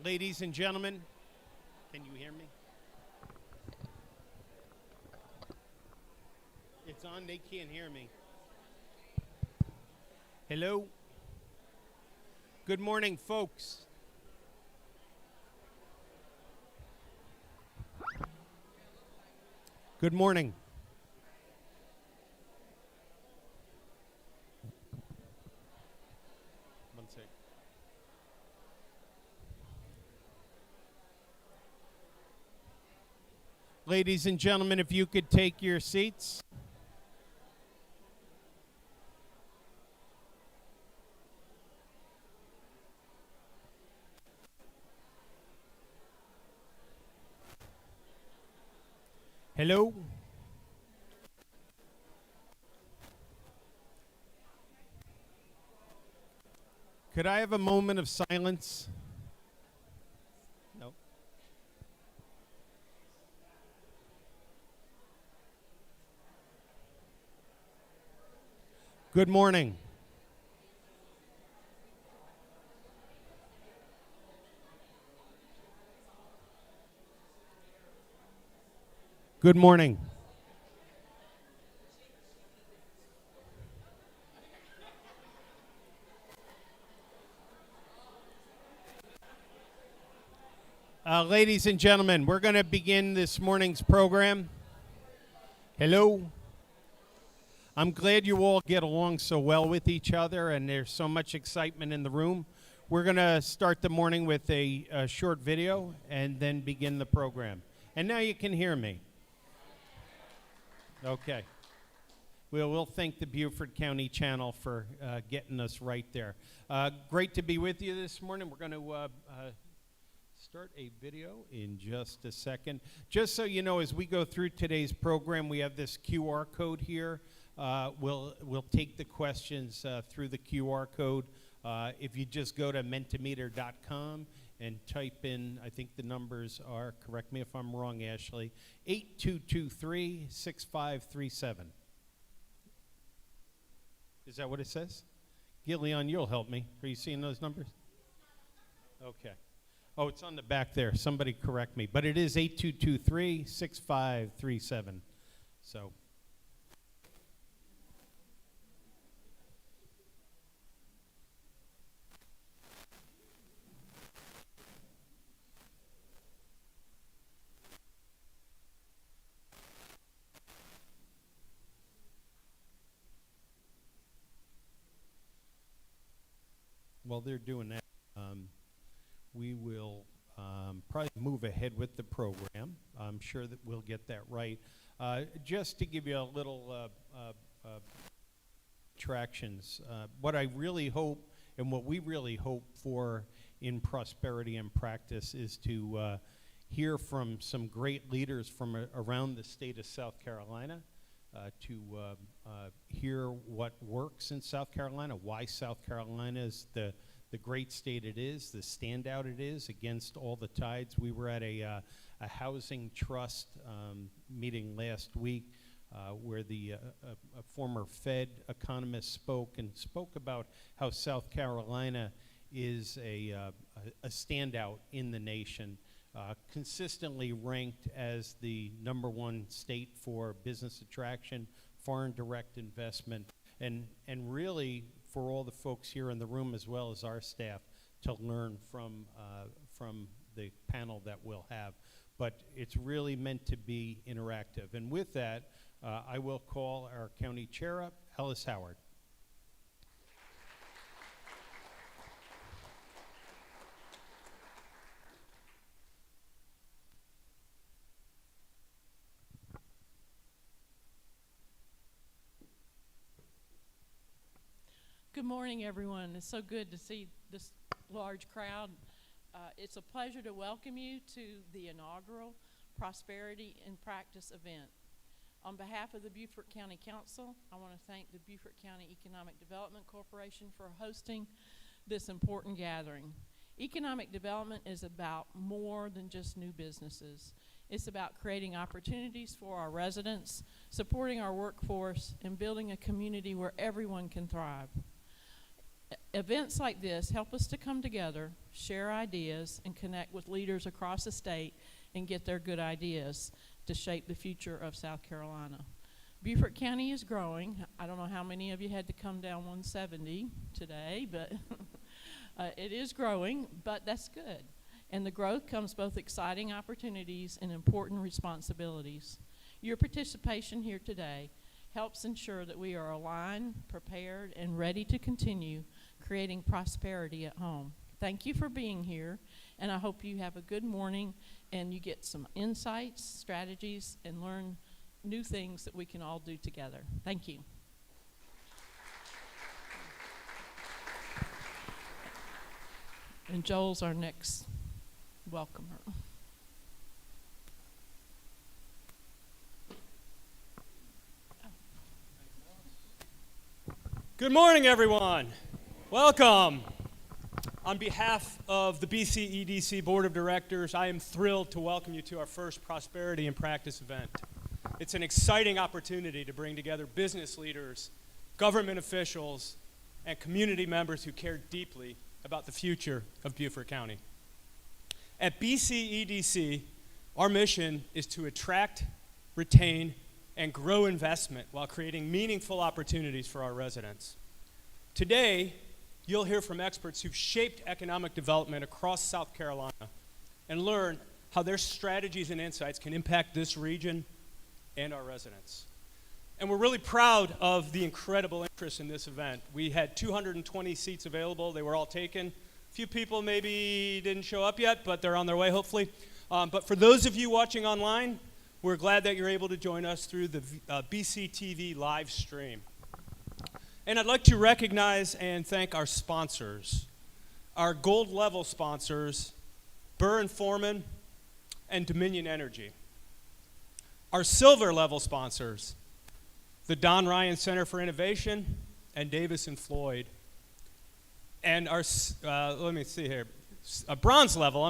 Ladies and gentlemen, can you hear me? It's on, they can't hear me. Hello? Good morning, folks. Good morning. One sec. Ladies and gentlemen, if you could take your seats. Hello? Could I have a moment of silence? No. Good morning. Good morning. Ladies and gentlemen, we're going to begin this morning's program. Hello. I'm glad you all get along so well with each other and there's so much excitement in the room. We're going to start the morning with a short video and then begin the program. And now you can hear me. Okay. We'll thank the Beaufort County channel for getting us right there. Great to be with you this morning. We're going to start a video in just a second. Just so you know, as we go through today's program, we have this QR code here. We'll take the questions through the QR code. If you just go to mentimeter.com and type in, I think the numbers are, correct me if I'm wrong, Ashley, 8223-6537. Is that what it says? Gillian, you'll help me. Are you seeing those numbers? Okay. Oh, it's on the back there. Somebody correct me. But it is 8223-6537. So. While they're doing that, we will probably move ahead with the program. I'm sure that we'll get that right. Just to give you a little tractions, what I really hope and what we really hope for in prosperity and practice is to hear from some great leaders from around the state of South Carolina, to hear what works in South Carolina, why South Carolina is the great state it is, the standout it is against all the tides. We were at a housing trust meeting last week where a former Fed economist spoke about how South Carolina is a standout in the nation. Consistently ranked as the #1 state for business attraction, foreign direct investment, and really for all the folks here in the room as well as our staff to learn from the panel that we'll have. But it's really meant to be interactive. And with that, I will call our county chair up, Ellis Howard. Good morning, everyone. It's so good to see this large crowd. It's a pleasure to welcome you to the inaugural Prosperity in Practice event. On behalf of the Beaufort County Council, I want to thank the Beaufort County Economic Development Corporation for hosting this important gathering. Economic development is about more than just new businesses. It's about creating opportunities for our residents, supporting our workforce, and building a community where everyone can thrive. Events like this help us to come together, share ideas, and connect with leaders across the state and get their good ideas to shape the future of South Carolina. Beaufort County is growing. I don't know how many of you had to come down 170 today, but it is growing, but that's good. And the growth comes both exciting opportunities and important responsibilities. Your participation here today helps ensure that we are aligned, prepared, and ready to continue creating prosperity at home. Thank you for being here, and I hope you have a good morning and you get some insights, strategies, and learn new things that we can all do together. Thank you. And Joel's our next welcomer. Good morning, everyone. Welcome. On behalf of the BCEDC Board of Directors, I am thrilled to welcome you to our first Prosperity in Practice event. It's an exciting opportunity to bring together business leaders, government officials, and community members who care deeply about the future of Beaufort County. At BCEDC, our mission is to attract, retain, and grow investment while creating meaningful opportunities for our residents. Today, you'll hear from experts who've shaped economic development across South Carolina and learn how their strategies and insights can impact this region and our residents. And we're really proud of the incredible interest in this event. We had 220 seats available. They were all taken. A few people maybe didn't show up yet, but they're on their way, hopefully. But for those of you watching online, we're glad that you're able to join us through the BCTV live stream. And I'd like to recognize and thank our sponsors, our gold level sponsors, Burr and Foreman and Dominion Energy. Our silver level sponsors, the Don Ryan Center for Innovation and Davis and Floyd. And our, let me see here, bronze level,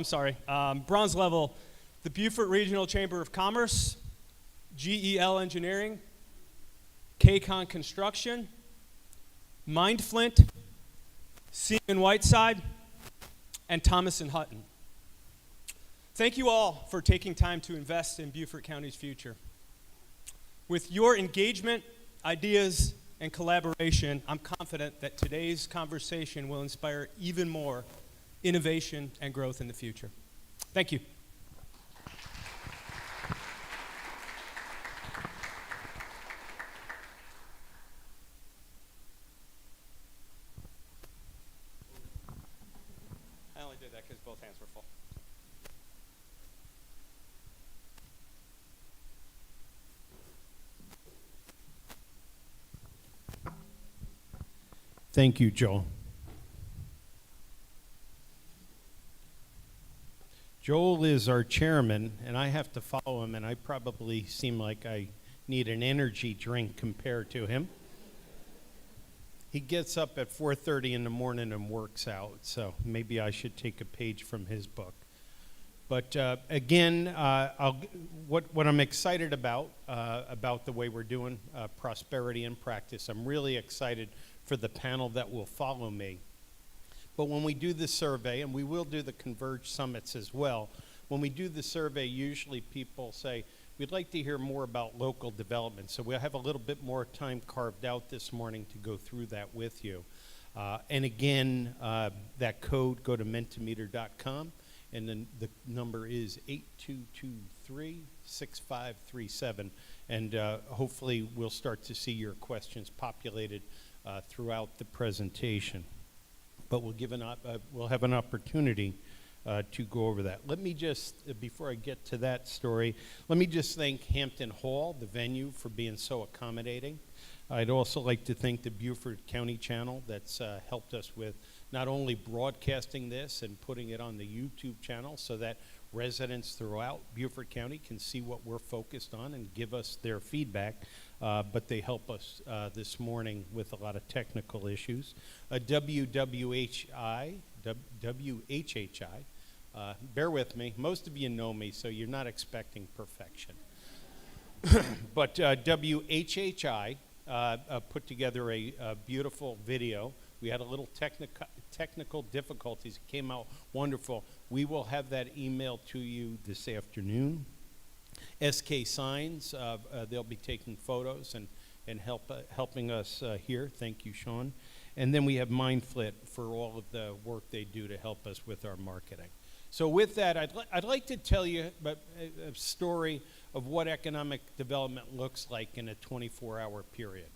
bronze level, the Beaufort Regional Chamber of Commerce, GEL Engineering, KCON Construction, Mindflint, Seaman Whiteside, and Thomas and Hutton. Thank you all for taking time to invest in Beaufort County's future. With your engagement, ideas, and collaboration, I'm confident that today's conversation will inspire even more innovation and growth in the future. Thank you. I only did that because both hands were full. Thank you, Joel. Joel is our chairman, and I have to follow him, and I probably seem like I need an energy drink compared to him. He gets up at 4:30 in the morning and works out, so maybe I should take a page from his book. But again, what I'm excited about the way we're doing Prosperity in Practice, I'm really excited for the panel that will follow me. But when we do the survey, and we will do the Converge Summits as well, when we do the survey, usually people say, we'd like to hear more about local development. So we'll have a little bit more time carved out this morning to go through that with you. And again, that code, go to mentimeter.com, and then the number is 8223-6537. And hopefully we'll start to see your questions populated throughout the presentation. But we'll have an opportunity to go over that. Let me just, before I get to that story, let me just thank Hampton Hall, the venue, for being so accommodating. I'd also like to thank the Beaufort County channel that's helped us with not only broadcasting this and putting it on the YouTube channel so that residents throughout Beaufort County can see what we're focused on and give us their feedback, but they help us this morning with a lot of technical issues. WHHI, bear with me, most of you know me, so you're not expecting perfection. But WHHI put together a beautiful video We had a little technical difficulties. It came out wonderful. We will have that email to you this afternoon. SK Signs, they'll be taking photos and helping us here. Thank you, Sean. And then we have MindFlit for all of the work they do to help us with our marketing. So with that, I'd like to tell you a story of what economic development looks like in a 24-hour period.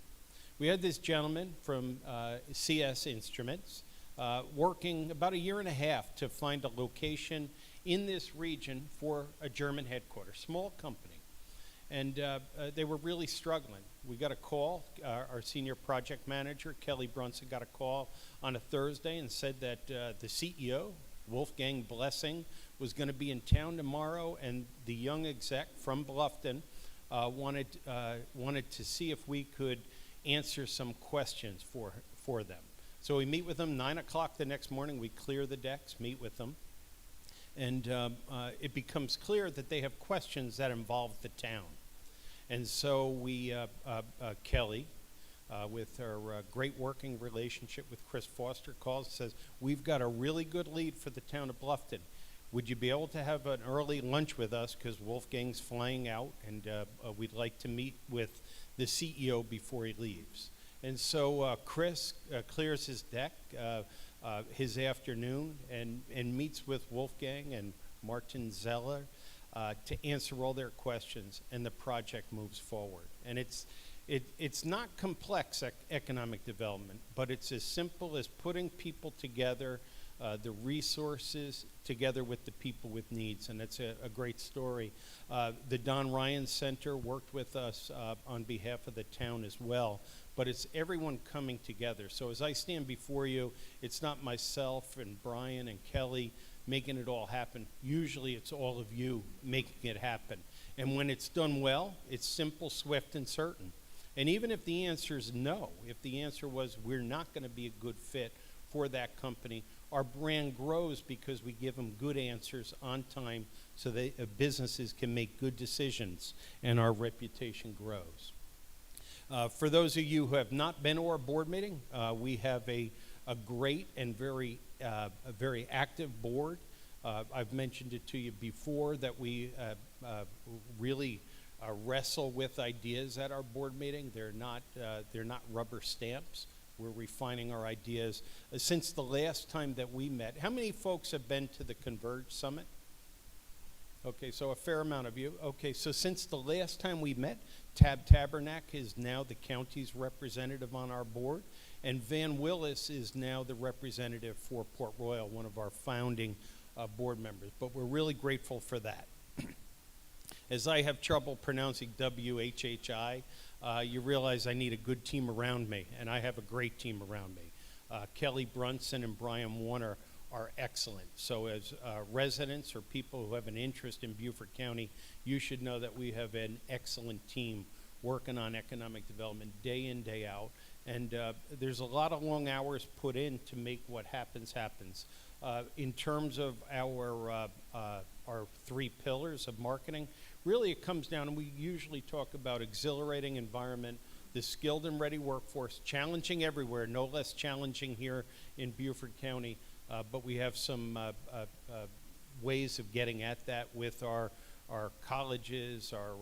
We had this gentleman from CS Instruments working about a year and a half to find a location in this region for a German headquarters, small company. And they were really struggling. We got a call, our senior project manager, Kelly Brunson, got a call on a Thursday and said that the CEO, Wolfgang Blessing, was going to be in town tomorrow, and the young exec from Bluffton wanted to see if we could answer some questions for them. So we meet with them 9 o'clock the next morning. We clear the decks, meet with them, and it becomes clear that they have questions that involve the town. And so we, Kelly, with her great working relationship with Chris Foster, calls and says, we've got a really good lead for the town of Bluffton. Would you be able to have an early lunch with us, because Wolfgang's flying out, and we'd like to meet with the CEO before he leaves. And so Chris clears his deck his afternoon and meets with Wolfgang and Martin Zeller to answer all their questions, and the project moves forward. And it's not complex economic development, but it's as simple as putting people together, the resources together with the people with needs, and it's a great story. The Don Ryan Center worked with us on behalf of the town as well, but it's everyone coming together. So as I stand before you, it's not myself and Brian and Kelly making it all happen. Usually it's all of you making it happen. And when it's done well, it's simple, swift, and certain. And even if the answer is no, if the answer was we're not going to be a good fit for that company, our brand grows because we give them good answers on time so that businesses can make good decisions, and our reputation grows. For those of you who have not been to our board meeting, we have a great and very active board. I've mentioned it to you before that we really wrestle with ideas at our board meeting. They're not rubber stamps. We're refining our ideas. Since the last time that we met, how many folks have been to the Converge Summit? Okay, so a fair amount of you. Okay, so since the last time we met, Tab Tabernac is now the county's representative on our board, and Van Willis is now the representative for Port Royal, one of our founding board members. But we're really grateful for that. As I have trouble pronouncing WHHI, you realize I need a good team around me, and I have a great team around me. Kelly Brunson and Brian Warner are excellent. So as residents or people who have an interest in Beaufort County, you should know that we have an excellent team working on economic development day in, day out. And there's a lot of long hours put in to make what happens. In terms of our 3 pillars of marketing, really it comes down, and we usually talk about exhilarating environment, the skilled and ready workforce, challenging everywhere, no less challenging here in Beaufort County, but we have some ways of getting at that with our colleges, our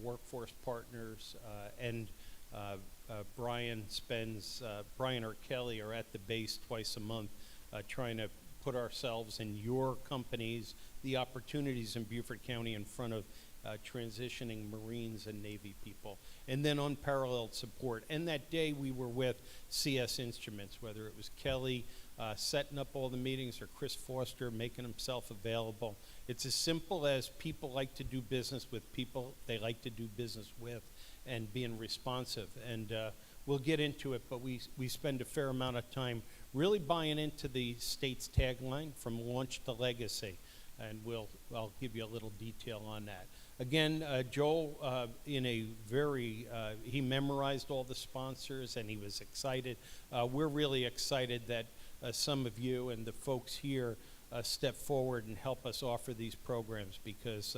workforce partners, and Brian or Kelly are at the base twice a month trying to put ourselves and your companies, the opportunities in Beaufort County in front of transitioning Marines and Navy people, and then unparalleled support. And that day we were with CS Instruments, whether it was Kelly setting up all the meetings or Chris Foster making himself available. It's as simple as people like to do business with people they like to do business with, and being responsive. And we'll get into it, but we spend a fair amount of time really buying into the state's tagline, from launch to legacy. And I'll give you a little detail on that. Again, Joel, he memorized all the sponsors and he was excited. We're really excited that some of you and the folks here step forward and help us offer these programs, because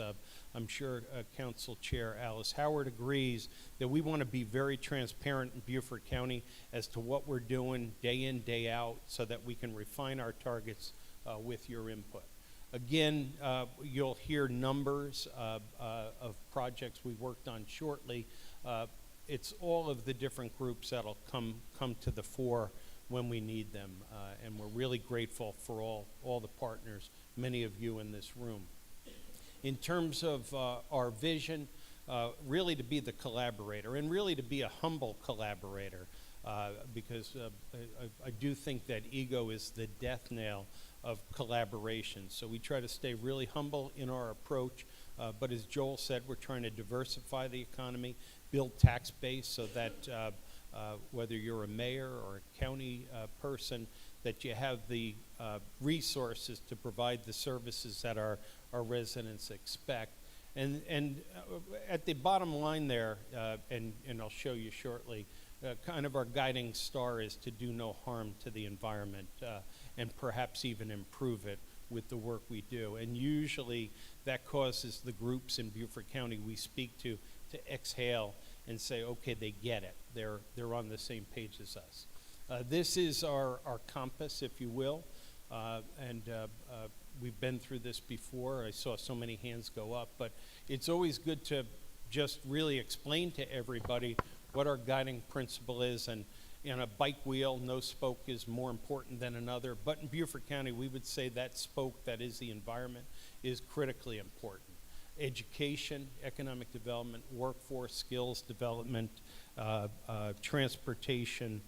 I'm sure Council Chair Alice Howard agrees that we want to be very transparent in Beaufort County as to what we're doing day in, day out, so that we can refine our targets with your input. Again, you'll hear numbers of projects we worked on shortly. It's all of the different groups that'll come to the fore when we need them, and we're really grateful for all the partners, many of you in this room. In terms of our vision, really to be the collaborator, and really to be a humble collaborator, because I do think that ego is the death knell of collaboration. So we try to stay really humble in our approach, but as Joel said, we're trying to diversify the economy, build tax base so that whether you're a mayor or a county person, that you have the resources to provide the services that our residents expect. And at the bottom line there, and I'll show you shortly, kind of our guiding star is to do no harm to the environment, and perhaps even improve it with the work we do. And usually that causes the groups in Beaufort County we speak to exhale and say, okay, they get it. They're on the same page as us. This is our compass, if you will, and we've been through this before. I saw so many hands go up, but it's always good to just really explain to everybody what our guiding principle is. And in a bike wheel, no spoke is more important than another. But in Beaufort County, we would say that spoke, that is the environment, is critically important. Education, economic development, workforce skills development, transportation,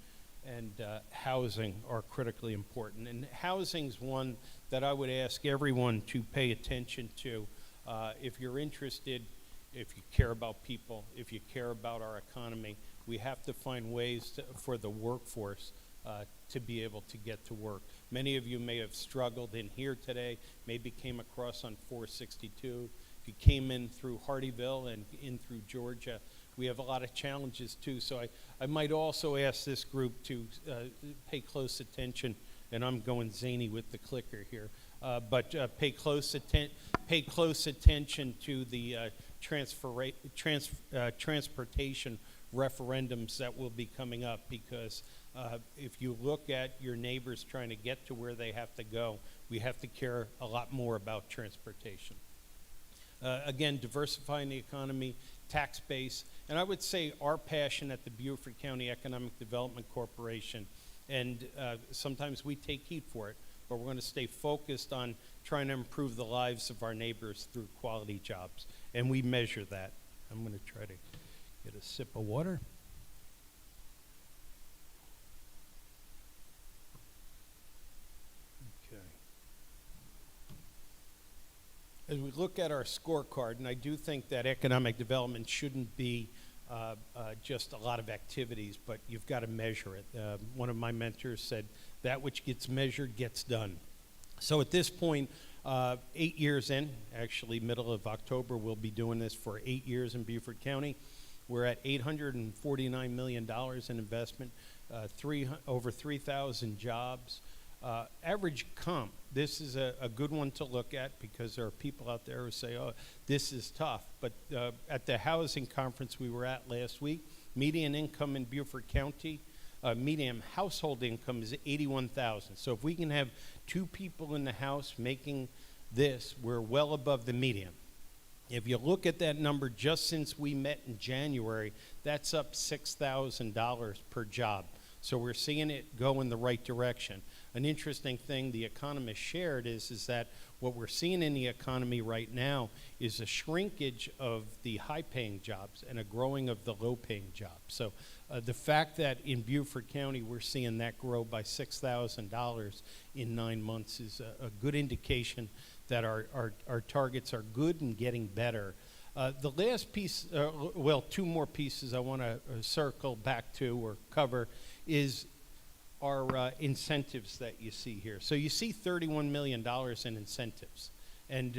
and housing are critically important. And housing's one that I would ask everyone to pay attention to. If you're interested, if you care about people, if you care about our economy, we have to find ways for the workforce to be able to get to work. Many of you may have struggled in here today, maybe came across on 462. If you came in through Hardeeville and in through Georgia, we have a lot of challenges too. So I might also ask this group to pay close attention, and I'm going zany with the clicker here, but pay close attention to the transportation referendums that will be coming up, because if you look at your neighbors trying to get to where they have to go, we have to care a lot more about transportation. Again, diversifying the economy, tax base, and I would say our passion at the Beaufort County Economic Development Corporation, and sometimes we take heat for it, but we're going to stay focused on trying to improve the lives of our neighbors through quality jobs, and we measure that. I'm going to try to get a sip of water. Okay. As we look at our scorecard, and I do think that economic development shouldn't be just a lot of activities, but you've got to measure it. One of my mentors said, that which gets measured gets done. So at this point, 8 years in, actually middle of October, we'll be doing this for 8 years in Beaufort County. We're at $849 million in investment, over 3,000 jobs. Average comp, this is a good one to look at, because there are people out there who say, oh, this is tough. But at the housing conference we were at last week, median income in Beaufort County, median household income is $81,000. So if we can have 2 people in the house making this, we're well above the median. If you look at that number just since we met in January, that's up $6,000 per job. So we're seeing it go in the right direction. An interesting thing the economist shared is that what we're seeing in the economy right now is a shrinkage of the high-paying jobs and a growing of the low-paying jobs. So the fact that in Beaufort County we're seeing that grow by $6,000 in 9 months is a good indication that our targets are good and getting better. The last piece, well, 2 more pieces I want to circle back to or cover is our incentives that you see here. So you see $31 million in incentives. And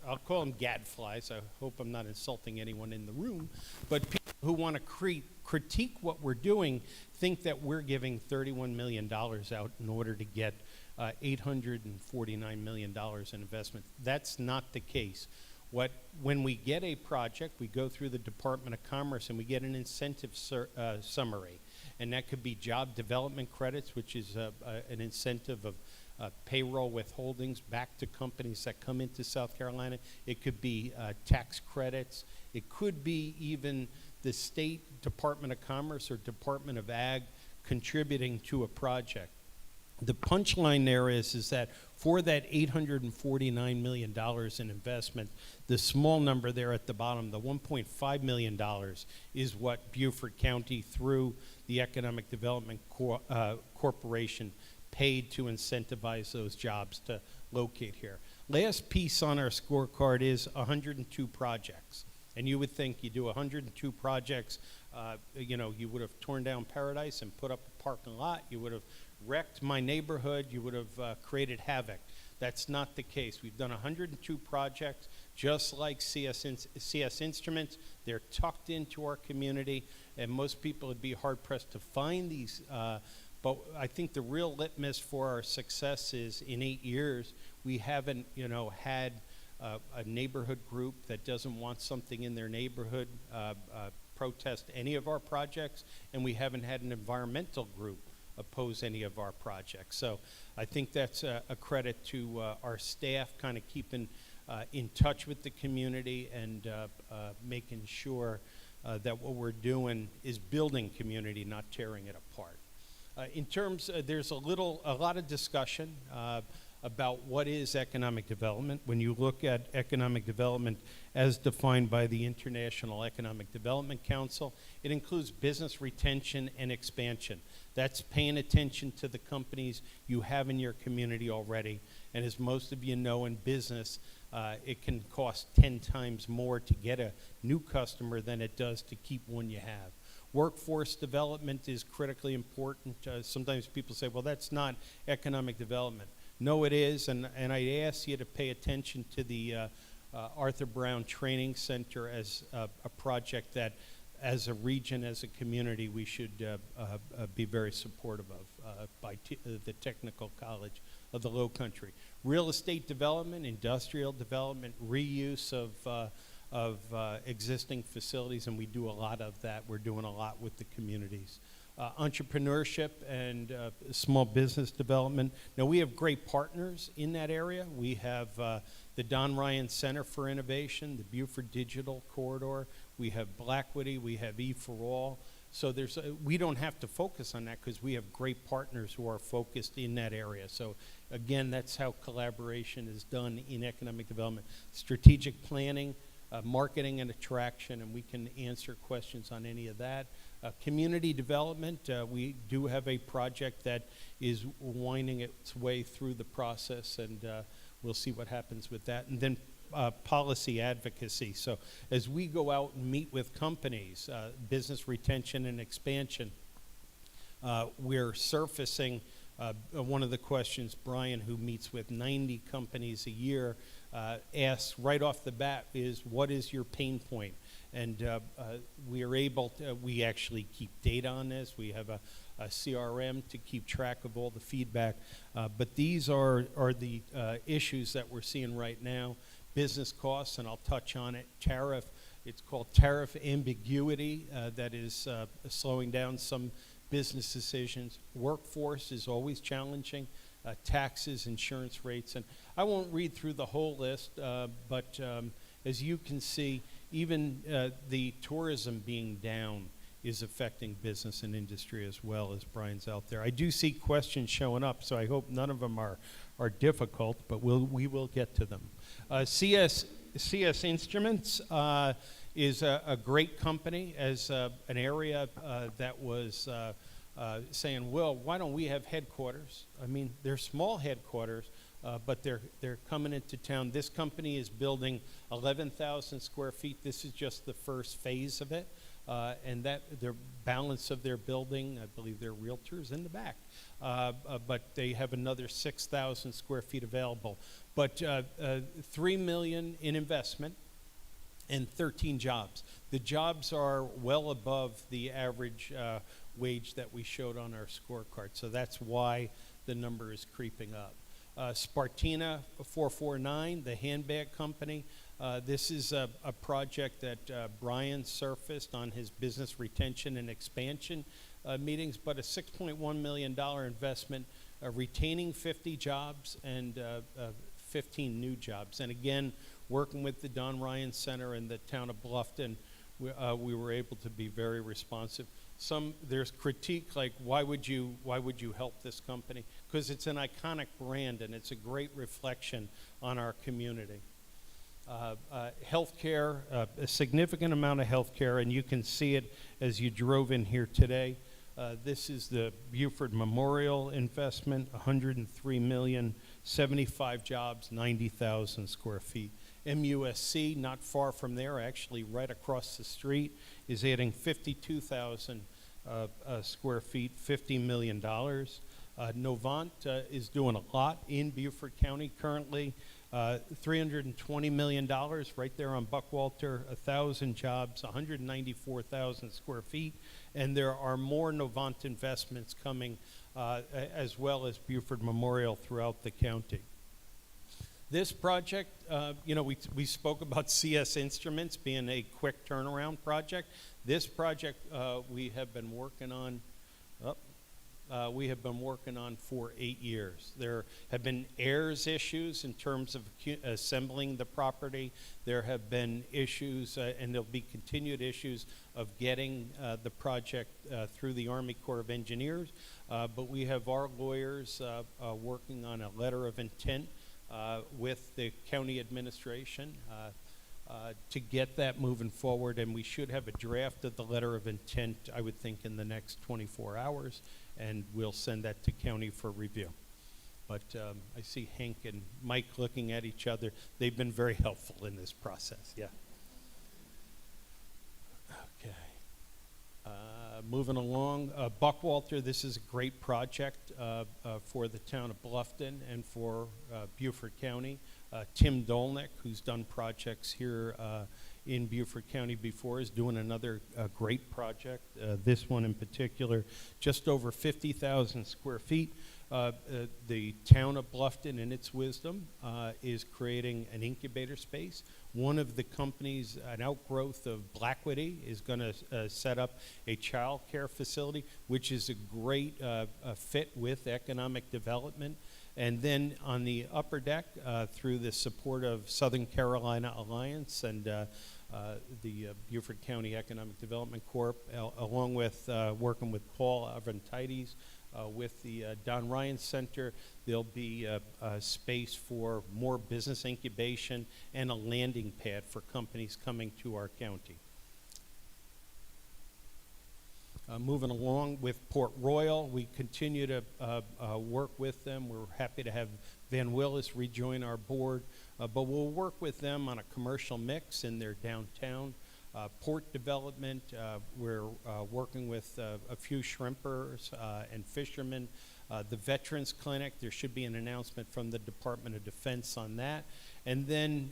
I'll call them gadflies. I hope I'm not insulting anyone in the room. But people who want to critique what we're doing think that we're giving $31 million out in order to get $849 million in investment. That's not the case. When we get a project, we go through the Department of Commerce and we get an incentive summary. And that could be job development credits, which is an incentive of payroll withholdings back to companies that come into South Carolina. It could be tax credits. It could be even the State Department of Commerce or Department of Ag contributing to a project. The punchline there is that for that $849 million in investment, the small number there at the bottom, the $1.5 million, is what Beaufort County, through the Economic Development Corporation, paid to incentivize those jobs to locate here. Last piece on our scorecard is 102 projects. And you would think you do 102 projects, you would have torn down Paradise and put up a parking lot. You would have wrecked my neighborhood. You would have created havoc. That's not the case. We've done 102 projects, just like CS Instruments. They're tucked into our community, and most people would be hard-pressed to find these. But I think the real litmus for our success is in 8 years, we haven't, had a neighborhood group that doesn't want something in their neighborhood protest any of our projects, and we haven't had an environmental group oppose any of our projects. So I think that's a credit to our staff kind of keeping in touch with the community and making sure that what we're doing is building community, not tearing it apart. In terms, there's a lot of discussion about what is economic development. When you look at economic development as defined by the International Economic Development Council, it includes business retention and expansion. That's paying attention to the companies you have in your community already. And as most of you know, in business, it can cost 10 times more to get a new customer than it does to keep one you have. Workforce development is critically important. Sometimes people say, well, that's not economic development. No, it is, and I ask you to pay attention to the Arthur Brown Training Center as a project that, as a region, as a community, we should be very supportive of by the Technical College of the Low Country. Real estate development, industrial development, reuse of existing facilities, and we do a lot of that. We're doing a lot with the communities. Entrepreneurship and small business development. Now, we have great partners in that area. We have the Don Ryan Center for Innovation, the Beaufort Digital Corridor. We have Blackwoody. We have E4All. So we don't have to focus on that because we have great partners who are focused in that area. So again, that's how collaboration is done in economic development. Strategic planning, marketing and attraction, and we can answer questions on any of that. Community development, we do have a project that is winding its way through the process, and we'll see what happens with that. And then policy advocacy. So as we go out and meet with companies, business retention and expansion, we're surfacing one of the questions Brian, who meets with 90 companies a year, asks right off the bat is, what is your pain point? And we are able to, we actually keep data on this. We have a CRM to keep track of all the feedback. But these are the issues that we're seeing right now. Business costs, and I'll touch on it. Tariff, it's called tariff ambiguity that is slowing down some business decisions. Workforce is always challenging. Taxes, insurance rates, and I won't read through the whole list, but as you can see, even the tourism being down is affecting business and industry as well, as Brian's out there. I do see questions showing up, so I hope none of them are difficult, but we will get to them. CS Instruments is a great company, as an area that was saying, well, why don't we have headquarters? I mean, they're small headquarters, but they're coming into town. This company is building 11,000 square feet. This is just the first phase of it. And that their balance of their building, I believe their realtors in the back, but they have another 6,000 square feet available. But $3 million in investment and 13 jobs. The jobs are well above the average wage that we showed on our scorecard. So that's why the number is creeping up. Spartina 449, the handbag company. This is a project that Brian surfaced on his business retention and expansion meetings, but a $6.1 million investment, retaining 50 jobs and 15 new jobs. And again, working with the Don Ryan Center and the town of Bluffton, we were able to be very responsive. There's critique like, why would you help this company? Because it's an iconic brand and it's a great reflection on our community. Healthcare, a significant amount of healthcare, and you can see it as you drove in here today. This is the Beaufort Memorial investment, 103 million, 75 jobs, 90,000 square feet. MUSC, not far from there, actually right across the street, is adding 52,000 square feet, $50 million. Novant is doing a lot in Beaufort County currently. $320 million right there on Buckwalter, 1,000 jobs, 194,000 square feet. And there are more Novant investments coming as well as Beaufort Memorial throughout the county. This project, we spoke about CS Instruments being a quick turnaround project. This project we have been working on for 8 years. There have been heirs issues in terms of assembling the property. There have been issues, and there'll be continued issues of getting the project through the Army Corps of Engineers. But we have our lawyers working on a letter of intent with the county administration to get that moving forward, and we should have a draft of the letter of intent, I would think, in the next 24 hours, and we'll send that to county for review. But I see Hank and Mike looking at each other. They've been very helpful in this process. Yeah. Okay. Moving along, Buckwalter, this is a great project for the town of Bluffton and for Beaufort County. Tim Dolnick, who's done projects here in Beaufort County before, is doing another great project. This one in particular, just over 50,000 square feet. The town of Bluffton, in its wisdom, is creating an incubator space. One of the companies, an outgrowth of Blackwitty, is going to set up a child care facility, which is a great fit with economic development. And then on the upper deck, through the support of Southern Carolina Alliance and the Beaufort County Economic Development Corp., along with working with Paul Avrantides, with the Don Ryan Center, there'll be a space for more business incubation and a landing pad for companies coming to our county. Moving along with Port Royal, we continue to work with them. We're happy to have Van Willis rejoin our board, but we'll work with them on a commercial mix in their downtown. Port development, we're working with a few shrimpers and fishermen. The Veterans Clinic, there should be an announcement from the Department of Defense on that. And then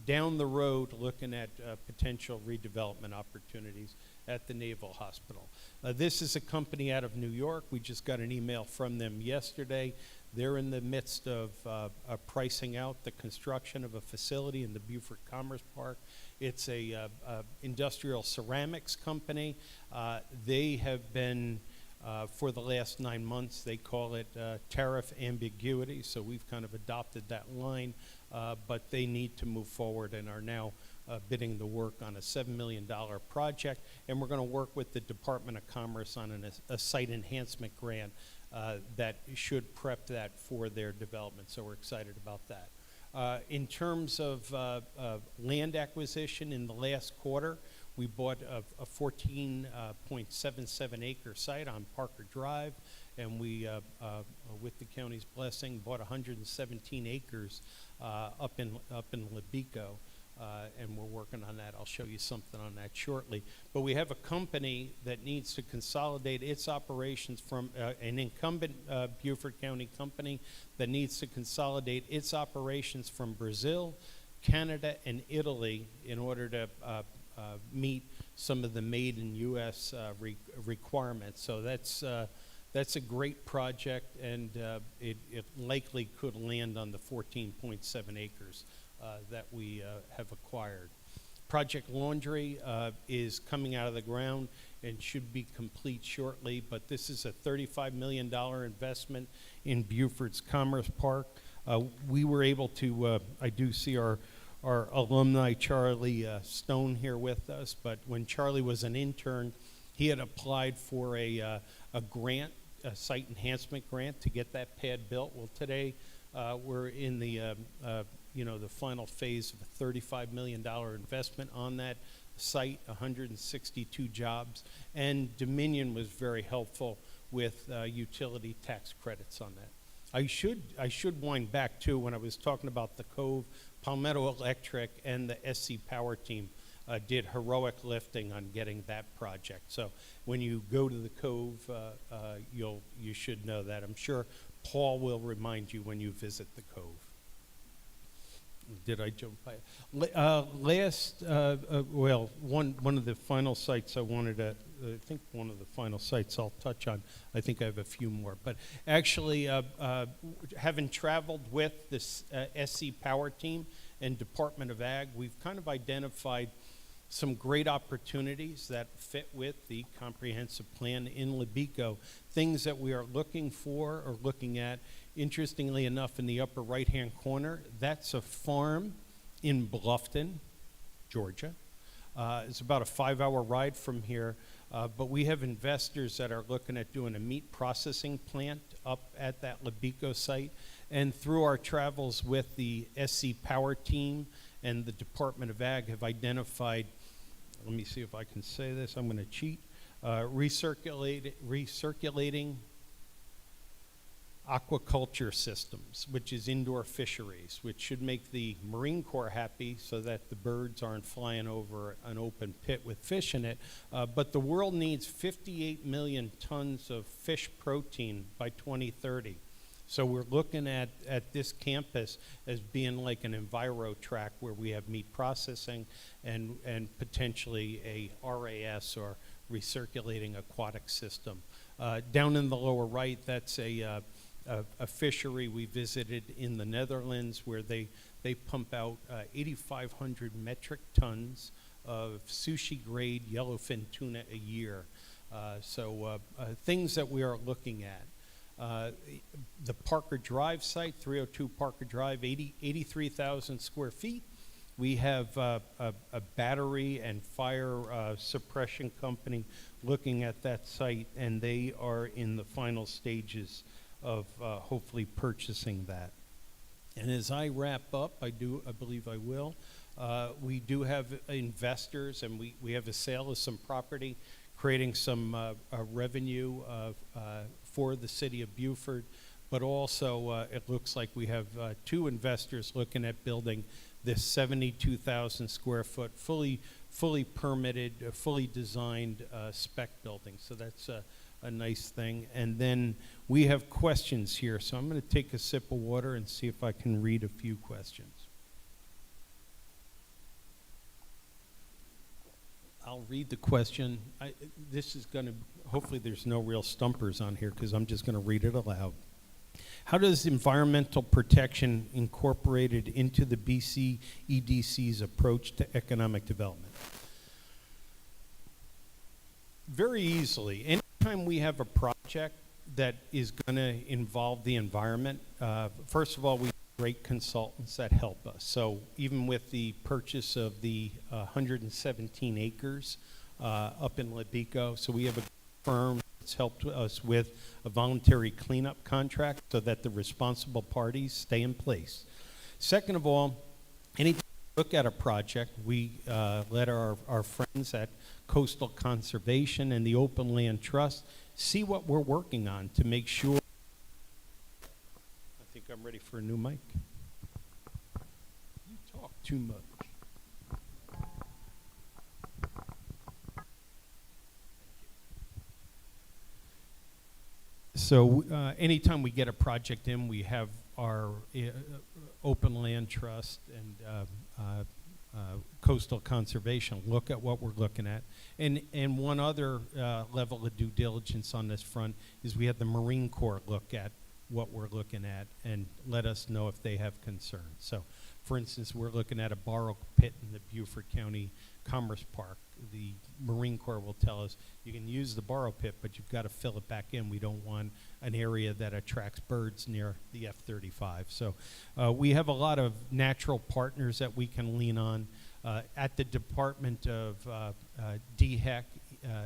down the road, looking at potential redevelopment opportunities at the Naval Hospital. This is a company out of New York. We just got an email from them yesterday. They're in the midst of pricing out the construction of a facility in the Beaufort Commerce Park. It's a industrial ceramics company. They have been, for the last 9 months, they call it tariff ambiguity, so we've kind of adopted that line, but they need to move forward and are now bidding the work on a $7 million project, and we're going to work with the Department of Commerce on a site enhancement grant that should prep that for their development, so we're excited about that. In terms of land acquisition in the last quarter, we bought a 14.77 acre site on Parker Drive, and we, with the county's blessing, bought 117 acres up in Lebico. And we're working on that. I'll show you something on that shortly. But we have a company that needs to consolidate its operations from an incumbent Beaufort County company that needs to consolidate its operations from Brazil, Canada, and Italy in order to meet some of the made in U.S. requirements. So that's that's a great project, and it likely could land on the 14.7 acres that we have acquired. Project Laundry is coming out of the ground and should be complete shortly, but this is a $35 million investment in Beaufort's Commerce Park. We were able to, I do see our alumni Charlie Stone here with us, but when Charlie was an intern, he had applied for a grant, a site enhancement grant, to get that pad built. Well, today we're in the the final phase of a $35 million investment on that site, 162 jobs, and Dominion was very helpful with utility tax credits on that. I should wind back too, when I was talking about the Cove, Palmetto Electric and the SC Power team did heroic lifting on getting that project. So when you go to the Cove, you should know that. I'm sure Paul will remind you when you visit the Cove. Did I jump by? One of the final sites I wanted to, I think one of the final sites I'll touch on. I think I have a few more. But actually, having traveled with this SC Power team and Department of Ag, we've kind of identified some great opportunities that fit with the comprehensive plan in Libico, things that we are looking for or looking at. Interestingly enough, in the upper right-hand corner, that's a farm in Bluffton, Georgia. It's about a 5-hour ride from here, but we have investors that are looking at doing a meat processing plant up at that Libico site. And through our travels with the SC Power team and the Department of Ag have identified, let me see if I can say this, I'm going to cheat, recirculating aquaculture systems, which is indoor fisheries, which should make the Marine Corps happy so that the birds aren't flying over an open pit with fish in it. But the world needs 58 million tons of fish protein by 2030. So we're looking at this campus as being like an enviro track where we have meat processing and potentially a RAS, or recirculating aquatic system. Down in the lower right, that's a fishery we visited in the Netherlands, where they pump out 8,500 metric tons of sushi grade yellowfin tuna a year. So things that we are looking at. The Parker Drive site, 302 Parker Drive, 83,000 square feet. We have a battery and fire suppression company looking at that site, and they are in the final stages of hopefully purchasing that. And as I wrap up, I believe I will, we do have investors, and we have a sale of some property, creating some revenue for the city of Beaufort, but also it looks like we have 2 investors looking at building this 72,000 square foot, fully permitted, fully designed spec building. So that's a nice thing. And then we have questions here, so I'm going to take a sip of water and see if I can read a few questions. I'll read the question. This is going to, hopefully there's no real stumpers on here, because I'm just going to read it aloud. How does environmental protection incorporated into the BCEDC's approach to economic development? Very easily. Anytime we have a project that is going to involve the environment, first of all, we have great consultants that help us. So even with the purchase of the 117 acres up in Libico, so we have a firm that's helped us with a voluntary cleanup contract so that the responsible parties stay in place. Second of all, anytime we look at a project, we let our friends at Coastal Conservation and the Open Land Trust see what we're working on to make sure. I think I'm ready for a new mic. You talk too much. So anytime we get a project in, we have our Open Land Trust and coastal conservation look at what we're looking at. And one other level of due diligence on this front is we had the Marine Corps look at what we're looking at and let us know if they have concerns. So, for instance, we're looking at a borrow pit in the Beaufort County Commerce Park. The Marine Corps will tell us you can use the borrow pit, but you've got to fill it back in. We don't want an area that attracts birds near the F-35. So we have a lot of natural partners that we can lean on. At the Department of DHEC,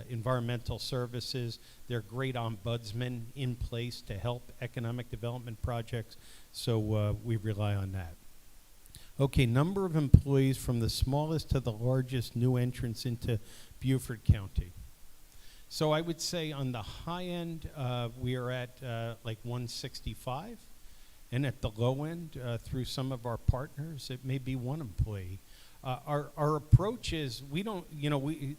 Environmental Services, they're great ombudsmen in place to help economic development projects, so we rely on that. Okay, number of employees from the smallest to the largest new entrants into Beaufort County. So I would say on the high end, we are at like 165, and at the low end, through some of our partners, it may be 1 employee. Our approach is we don't, we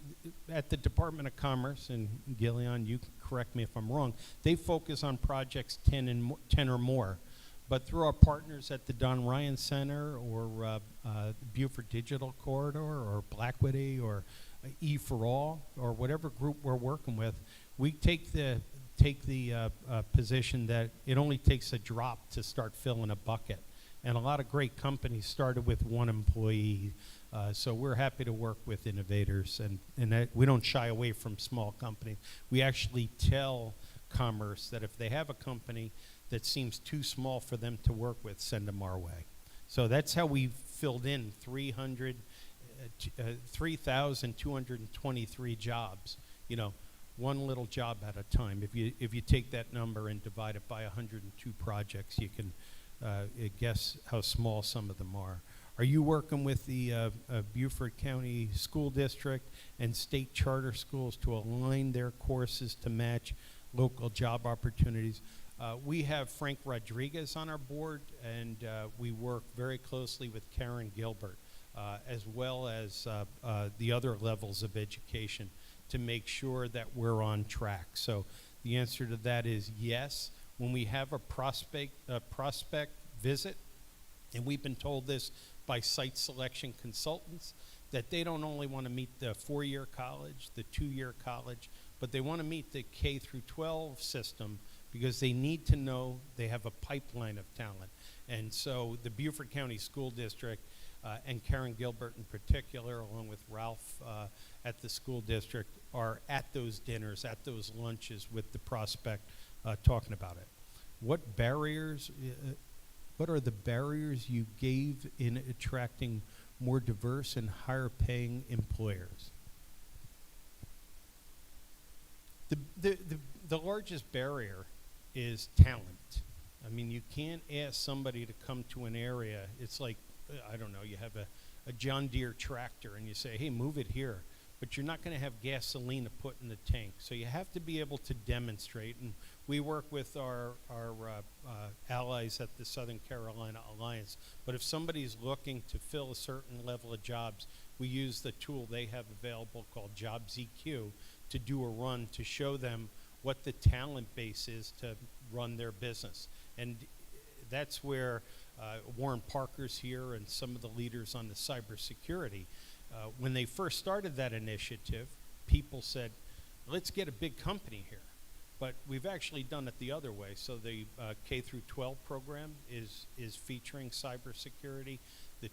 at the Department of Commerce, and Gillian, you can correct me if I'm wrong, they focus on projects 10 or more. But through our partners at the Don Ryan Center or Beaufort Digital Corridor or Blackwoody or E for All or whatever group we're working with, we take the position that it only takes a drop to start filling a bucket. And a lot of great companies started with 1 employee. So we're happy to work with innovators, and that we don't shy away from small companies. We actually tell Commerce that if they have a company that seems too small for them to work with, send them our way. So that's how we filled in 3,223 jobs. One little job at a time. If you take that number and divide it by 102 projects, you can guess how small some of them are. Are you working with the Beaufort County School District and state charter schools to align their courses to match local job opportunities? We have Frank Rodriguez on our board, and we work very closely with Karen Gilbert, as well as the other levels of education to make sure that we're on track. So the answer to that is yes. When we have a prospect visit, and we've been told this by site selection consultants, that they don't only want to meet the 4-year college, the 2-year college, but they want to meet the K through 12 system because they need to know they have a pipeline of talent. And so the Beaufort County School District and Karen Gilbert in particular, along with Ralph at the school district, are at those dinners, at those lunches with the prospect talking about it. What are the barriers you gave in attracting more diverse and higher paying employers? The largest barrier is talent. I mean, you can't ask somebody to come to an area. It's like, I don't know, you have a John Deere tractor and you say, hey, move it here. But you're not going to have gasoline to put in the tank. So you have to be able to demonstrate. And we work with our allies at the Southern Carolina Alliance. But if somebody's looking to fill a certain level of jobs, we use the tool they have available called Jobs EQ to do a run to show them what the talent base is to run their business. And that's where Warren Parker's here and some of the leaders on the cybersecurity. When they first started that initiative, people said, let's get a big company here. But we've actually done it the other way. So the K through 12 program is featuring cybersecurity, the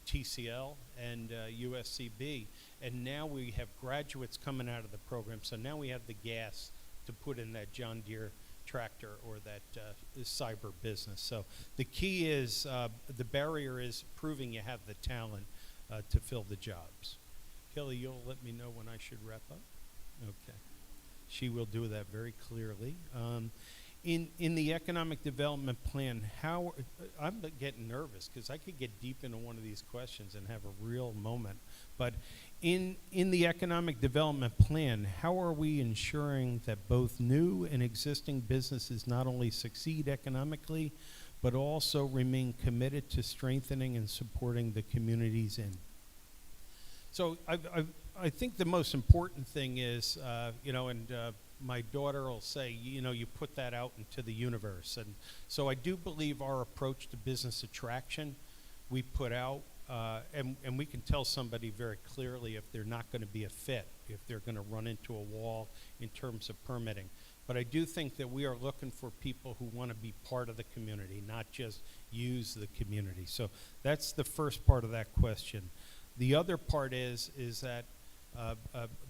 TCL and USCB. And now we have graduates coming out of the program. So now we have the gas to put in that John Deere tractor or that cyber business. So the key is, the barrier is proving you have the talent to fill the jobs. Kelly, you'll let me know when I should wrap up? Okay. She will do that very clearly. In the economic development plan, I'm getting nervous because I could get deep into one of these questions and have a real moment. But in the economic development plan, how are we ensuring that both new and existing businesses not only succeed economically, but also remain committed to strengthening and supporting the communities in? So I think the most important thing is, my daughter will say, you put that out into the universe. And so I do believe our approach to business attraction, we put out and we can tell somebody very clearly if they're not going to be a fit, if they're going to run into a wall in terms of permitting. But I do think that we are looking for people who want to be part of the community, not just use the community. So that's the first part of that question. The other part is that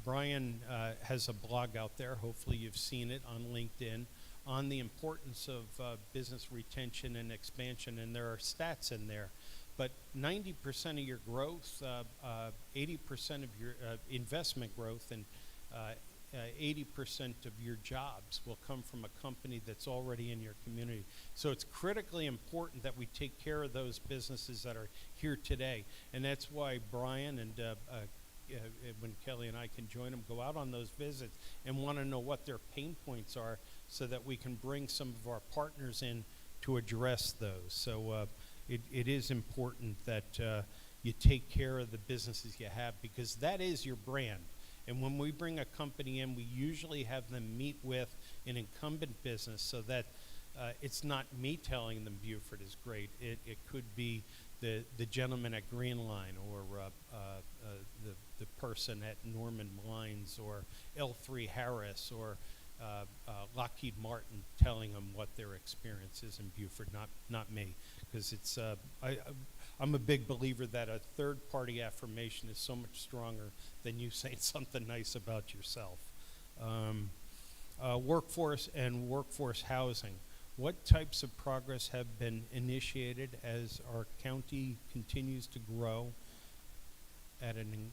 Brian has a blog out there, hopefully you've seen it on LinkedIn, on the importance of business retention and expansion, and there are stats in there. But 90% of your growth, 80% of your investment growth, and 80% of your jobs will come from a company that's already in your community. So it's critically important that we take care of those businesses that are here today. And that's why Brian and when Kelly and I can join them, go out on those visits and want to know what their pain points are so that we can bring some of our partners in to address those. So it is important that you take care of the businesses you have, because that is your brand. And when we bring a company in, we usually have them meet with an incumbent business so that it's not me telling them Beaufort is great. It could be the gentleman at Green Line, or the person at Norman Mines, or L3 Harris, or Lockheed Martin telling them what their experience is in Beaufort, not me. Because it's I'm a big believer that a third-party affirmation is so much stronger than you saying something nice about yourself. Workforce and workforce housing. What types of progress have been initiated as our county continues to grow at an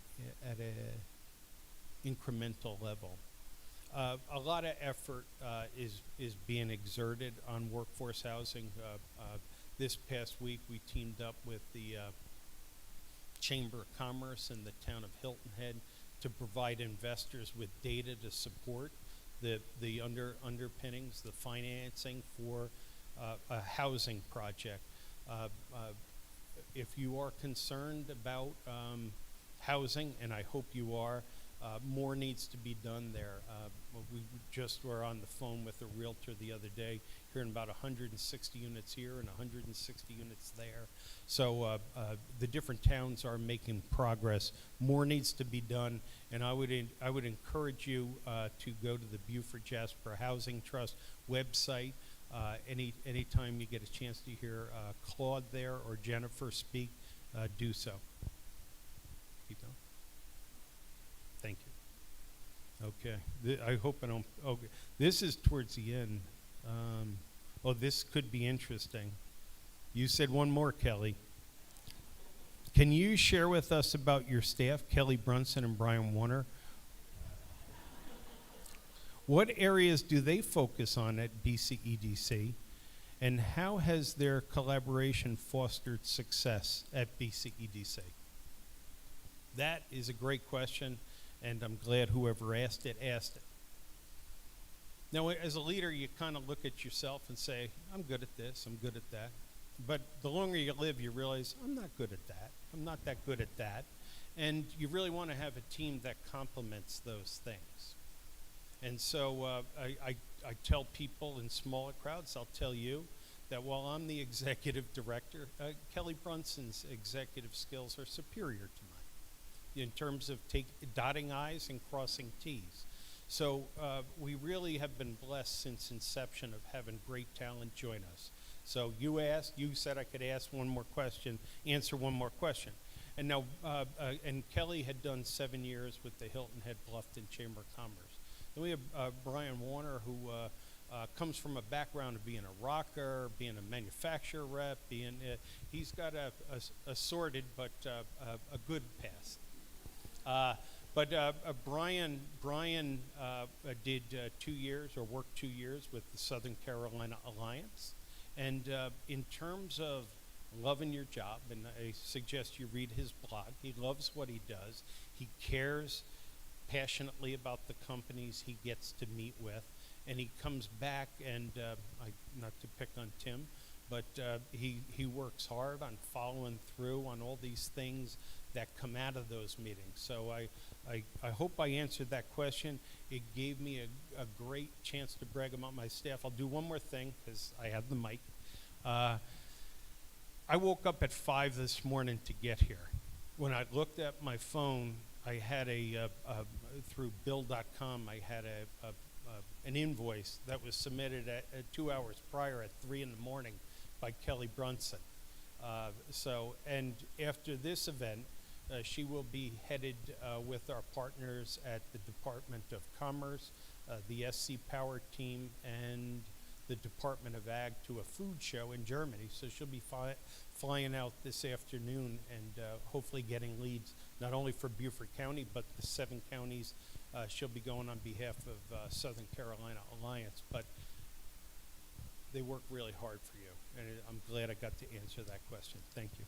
incremental level? A lot of effort is being exerted on workforce housing. This past week, we teamed up with the Chamber of Commerce and the town of Hilton Head to provide investors with data to support the underpinnings, the financing for a housing project. If you are concerned about housing, and I hope you are, more needs to be done there. We just were on the phone with a realtor the other day, hearing about 160 units here and 160 units there. So the different towns are making progress. More needs to be done, and I would encourage you to go to the Beaufort Jasper Housing Trust website. Anytime you get a chance to hear Claude there or Jennifer speak, do so. Keep going. Thank you. Okay. I hope I don't. Okay. This is towards the end. Oh, this could be interesting. You said one more, Kelly. Can you share with us about your staff, Kelly Brunson and Brian Warner? What areas do they focus on at BCEDC? And how has their collaboration fostered success at BCEDC? That is a great question, and I'm glad whoever asked it. Now, as a leader, you kind of look at yourself and say, I'm good at this, I'm good at that. But the longer you live, you realize, I'm not good at that. I'm not that good at that. And you really want to have a team that complements those things. And so I tell people in smaller crowds, I'll tell you, that while I'm the executive director, Kelly Brunson's executive skills are superior to mine in terms of dotting I's and crossing T's. So we really have been blessed since inception of having great talent join us. So you said I could ask one more question, answer one more question. And now, and Kelly had done 7 years with the Hilton Head Bluffton Chamber of Commerce. Then we have Brian Warner, who comes from a background of being a rocker, being a manufacturer rep, he's got a sordid but a good past. But Brian did 2 years, or worked 2 years with the Southern Carolina Alliance. And in terms of loving your job, and I suggest you read his blog, he loves what he does. He cares passionately about the companies he gets to meet with. And he comes back and, not to pick on Tim, but he works hard on following through on all these things that come out of those meetings. So I hope I answered that question. It gave me a great chance to brag about my staff. I'll do one more thing, because I have the mic. I I woke up at 5 this morning to get here. When I looked at my phone, I had through bill.com, I had an invoice that was submitted at 2 hours prior at 3 in the morning by Kelly Brunson. And after this event, she will be headed with our partners at the Department of Commerce, the SC Power team, and the Department of Ag to a food show in Germany. So she'll be flying out this afternoon and hopefully getting leads not only for Beaufort County, but the 7 counties. She'll be going on behalf of Southern Carolina Alliance. But they work really hard for you, and I'm glad I got to answer that question. Thank you.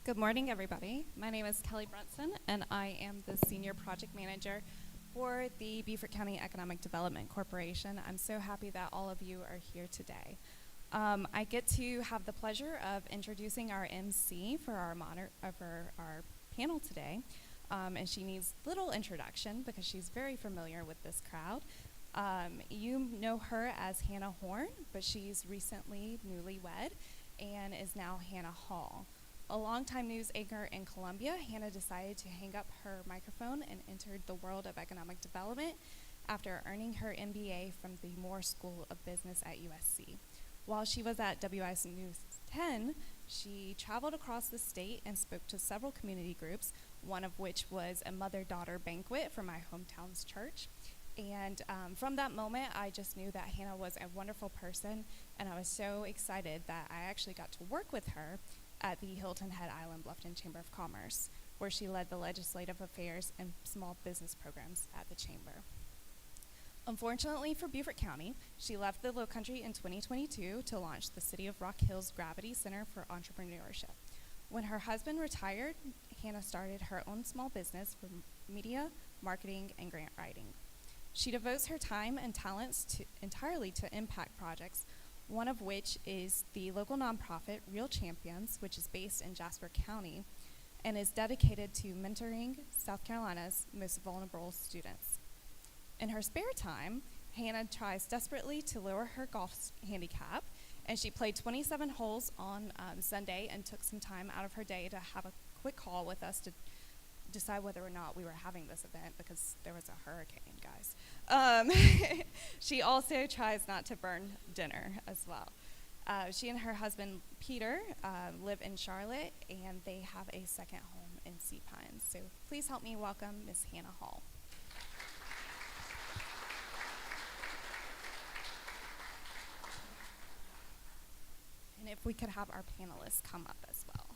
Good morning, everybody. My name is Kelly Brunson, and I am the Senior Project Manager for the Beaufort County Economic Development Corporation. I'm so happy that all of you are here today. I get to have the pleasure of introducing our MC for our panel today, and she needs little introduction because she's very familiar with this crowd. You know her as Hannah Horn, but she's recently newlywed and is now Hannah Hall. A longtime news anchor in Columbia, Hannah decided to hang up her microphone and entered the world of economic development after earning her MBA from the Moore School of Business at USC. While she was at WIS News 10, she traveled across the state and spoke to several community groups, one of which was a mother-daughter banquet for my hometown's church. And from that moment, I just knew that Hannah was a wonderful person, and I was so excited that I actually got to work with her at the Hilton Head Island Bluffton Chamber of Commerce, where she led the legislative affairs and small business programs at the chamber. Unfortunately for Beaufort County, she left the Lowcountry in 2022 to launch the City of Rock Hills Gravity Center for Entrepreneurship. When her husband retired, Hannah started her own small business for media, marketing, and grant writing. She devotes her time and talents entirely to impact projects, one of which is the local nonprofit Real Champions, which is based in Jasper County and is dedicated to mentoring South Carolina's most vulnerable students. In her spare time, Hannah tries desperately to lower her golf handicap, and she played 27 holes on Sunday and took some time out of her day to have a quick call with us to decide whether or not we were having this event because there was a hurricane, guys. She also tries not to burn dinner as well. She and her husband, Peter, live in Charlotte, and they have a second home in Sea Pines. So please help me welcome Miss Hannah Hall. And if we could have our panelists come up as well.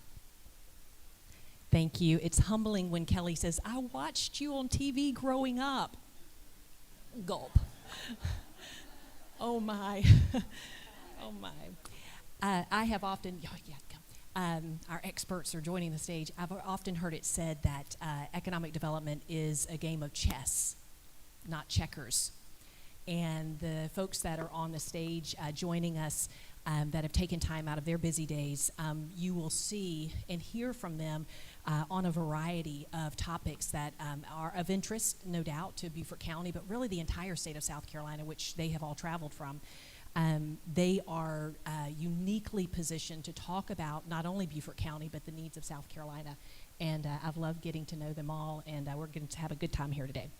Thank you. It's humbling when Kelly says, I watched you on TV growing up. Gulp. Oh, my. Oh, my. I have often, our experts are joining the stage. I've often heard it said that economic development is a game of chess, not checkers. And the folks that are on the stage joining us that have taken time out of their busy days, you will see and hear from them on a variety of topics that are of interest, no doubt, to Beaufort County, but really the entire state of South Carolina, which they have all traveled from. They are uniquely positioned to talk about not only Beaufort County, but the needs of South Carolina. And I've loved getting to know them all, and we're going to have a good time here today.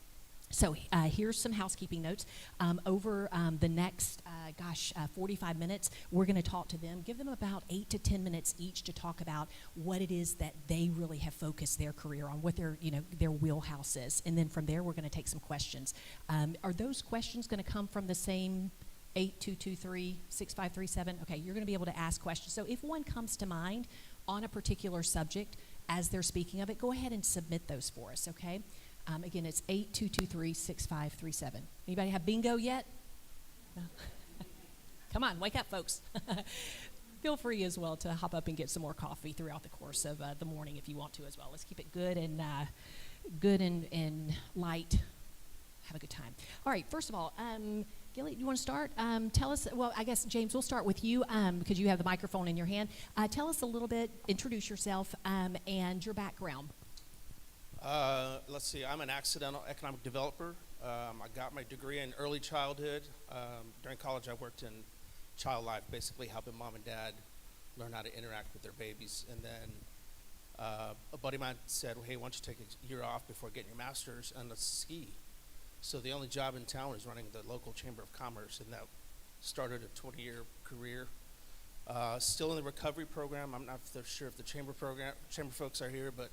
So here's some housekeeping notes. Over the next, 45 minutes, we're going to talk to them, give them about 8 to 10 minutes each to talk about what it is that they really have focused their career on, what their wheelhouse is. And then from there, we're going to take some questions. Are those questions going to come from the same 8223-6537? Okay, you're going to be able to ask questions. So if one comes to mind on a particular subject as they're speaking of it, go ahead and submit those for us, okay? Again, it's 8223-6537. Anybody have bingo yet? No. Come on, wake up, folks. Feel free as well to hop up and get some more coffee throughout the course of the morning if you want to as well. Let's keep it good and light have a good time. All right, first of all, Gilly, you want to start? Tell us, well, I guess, James, we'll start with you because you have the microphone in your hand. Tell us a little bit, introduce yourself and your background. Let's see, I'm an accidental economic developer. I got my degree in early childhood. During college, I worked in child life, basically helping mom and dad learn how to interact with their babies. And then a buddy of mine said, well, hey, why don't you take a year off before getting your master's and let's ski. So the only job in town was running the local Chamber of Commerce, and that started a 20-year career. Still in the recovery program. I'm not sure if the chamber folks are here, but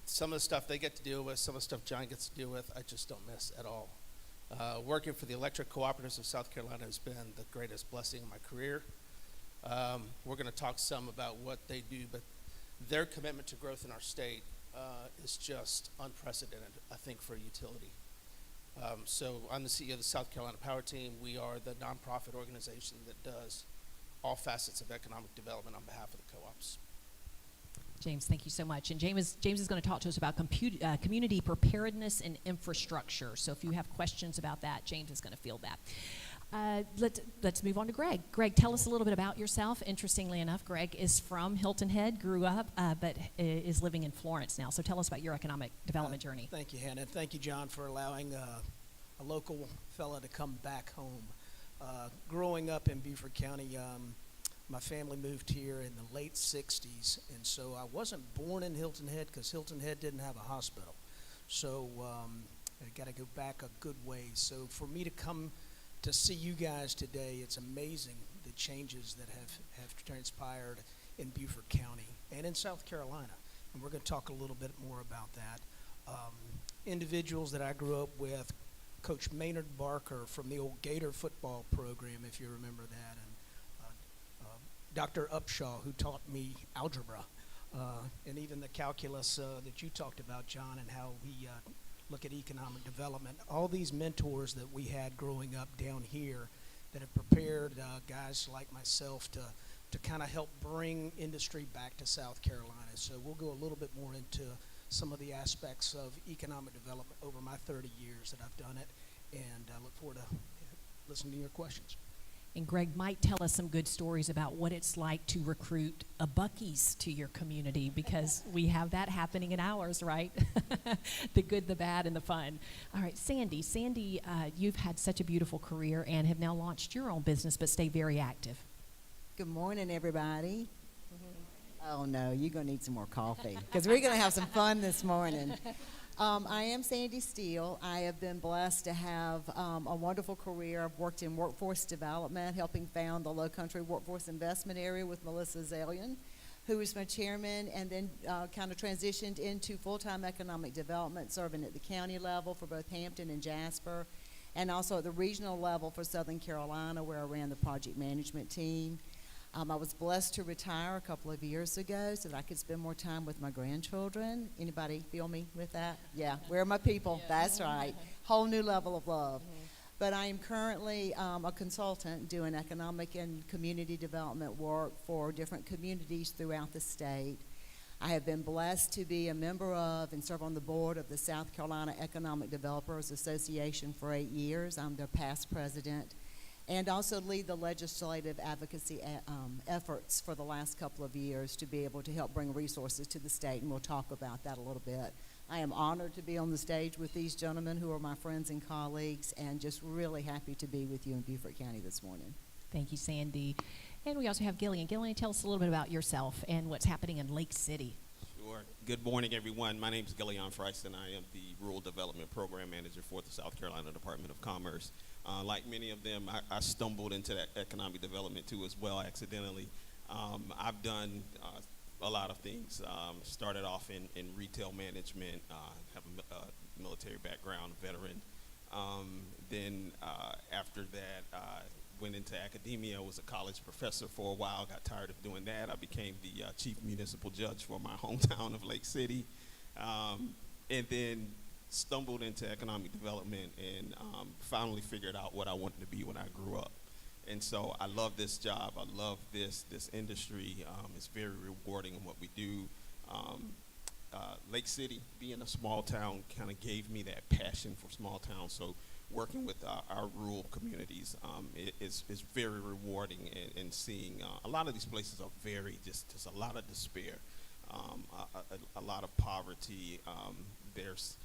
some of the stuff they get to deal with, some of the stuff John gets to deal with, I just don't miss at all. Working for the Electric Cooperatives of South Carolina has been the greatest blessing in my career. We're going to talk some about what they do, but their commitment to growth in our state is just unprecedented, I think, for a utility. So I'm the CEO of the South Carolina Power Team. We are the nonprofit organization that does all facets of economic development on behalf of the co-ops. James, thank you so much. And James is going to talk to us about community preparedness and infrastructure. So if you have questions about that, James is going to field that. Let's move on to Greg. Greg, tell us a little bit about yourself. Interestingly enough, Greg is from Hilton Head, grew up, but is living in Florence now. So tell us about your economic development journey. Thank you, Hannah. And thank you, John, for allowing a local fella to come back home. Growing up in Beaufort County, my family moved here in the late 60s, and so I wasn't born in Hilton Head because Hilton Head didn't have a hospital. So I got to go back a good ways. So for me to come to see you guys today, it's amazing the changes that have transpired in Beaufort County and in South Carolina. And we're going to talk a little bit more about that. Individuals that I grew up with, Coach Maynard Barker from the old Gator football program, if you remember that, and Dr. Upshaw, who taught me algebra, and even the calculus that you talked about, John, and how we look at economic development. All these mentors that we had growing up down here that have prepared guys like myself to kind of help bring industry back to South Carolina. So we'll go a little bit more into some of the aspects of economic development over my 30 years that I've done it, and I look forward to listening to your questions. And Greg might tell us some good stories about what it's like to recruit a Buc-ee's to your community, because we have that happening in ours, right? The good, the bad, and the fun. All right, Sandy. Sandy, you've had such a beautiful career and have now launched your own business, but stay very active. Good morning, everybody. Oh, no, you're going to need some more coffee because we're going to have some fun this morning. I am Sandy Steele. I have been blessed to have a wonderful career. I've worked in workforce development, helping found the Low Country Workforce Investment Area with Melissa Zalian, who was my chairman, and then kind of transitioned into full-time economic development, serving at the county level for both Hampton and Jasper, and also at the regional level for Southern Carolina, where I ran the project management team. I was blessed to retire a couple of years ago so that I could spend more time with my grandchildren. Anybody feel me with that? Yeah, where are my people? Yeah. That's right. Whole new level of love. Mm-hmm. But I am currently a consultant doing economic and community development work for different communities throughout the state. I have been blessed to be a member of and serve on the board of the South Carolina Economic Developers Association for 8 years. I'm their past president. And also lead the legislative advocacy efforts for the last couple of years to be able to help bring resources to the state, and we'll talk about that a little bit. I am honored to be on the stage with these gentlemen who are my friends and colleagues, and just really happy to be with you in Beaufort County this morning. Thank you, Sandy. And we also have Gillian. Gillian, tell us a little bit about yourself and what's happening in Lake City. Sure. Good morning, everyone. My name is Gillian Freiston. I am the Rural Development Program Manager for the South Carolina Department of Commerce. Like many of them, I stumbled into that economic development too as well, accidentally. I've done a lot of things. Started off in retail management, have a military background, veteran. Then after that, went into academia, was a college professor for a while, got tired of doing that. I became the chief municipal judge for my hometown of Lake City. And then stumbled into economic development and finally figured out what I wanted to be when I grew up. And so I love this job. I love this industry. It's very rewarding in what we do. Lake City, being a small town, kind of gave me that passion for small towns. So working with our rural communities is very rewarding, and seeing a lot of these places are very just a lot of despair, a lot of poverty. There's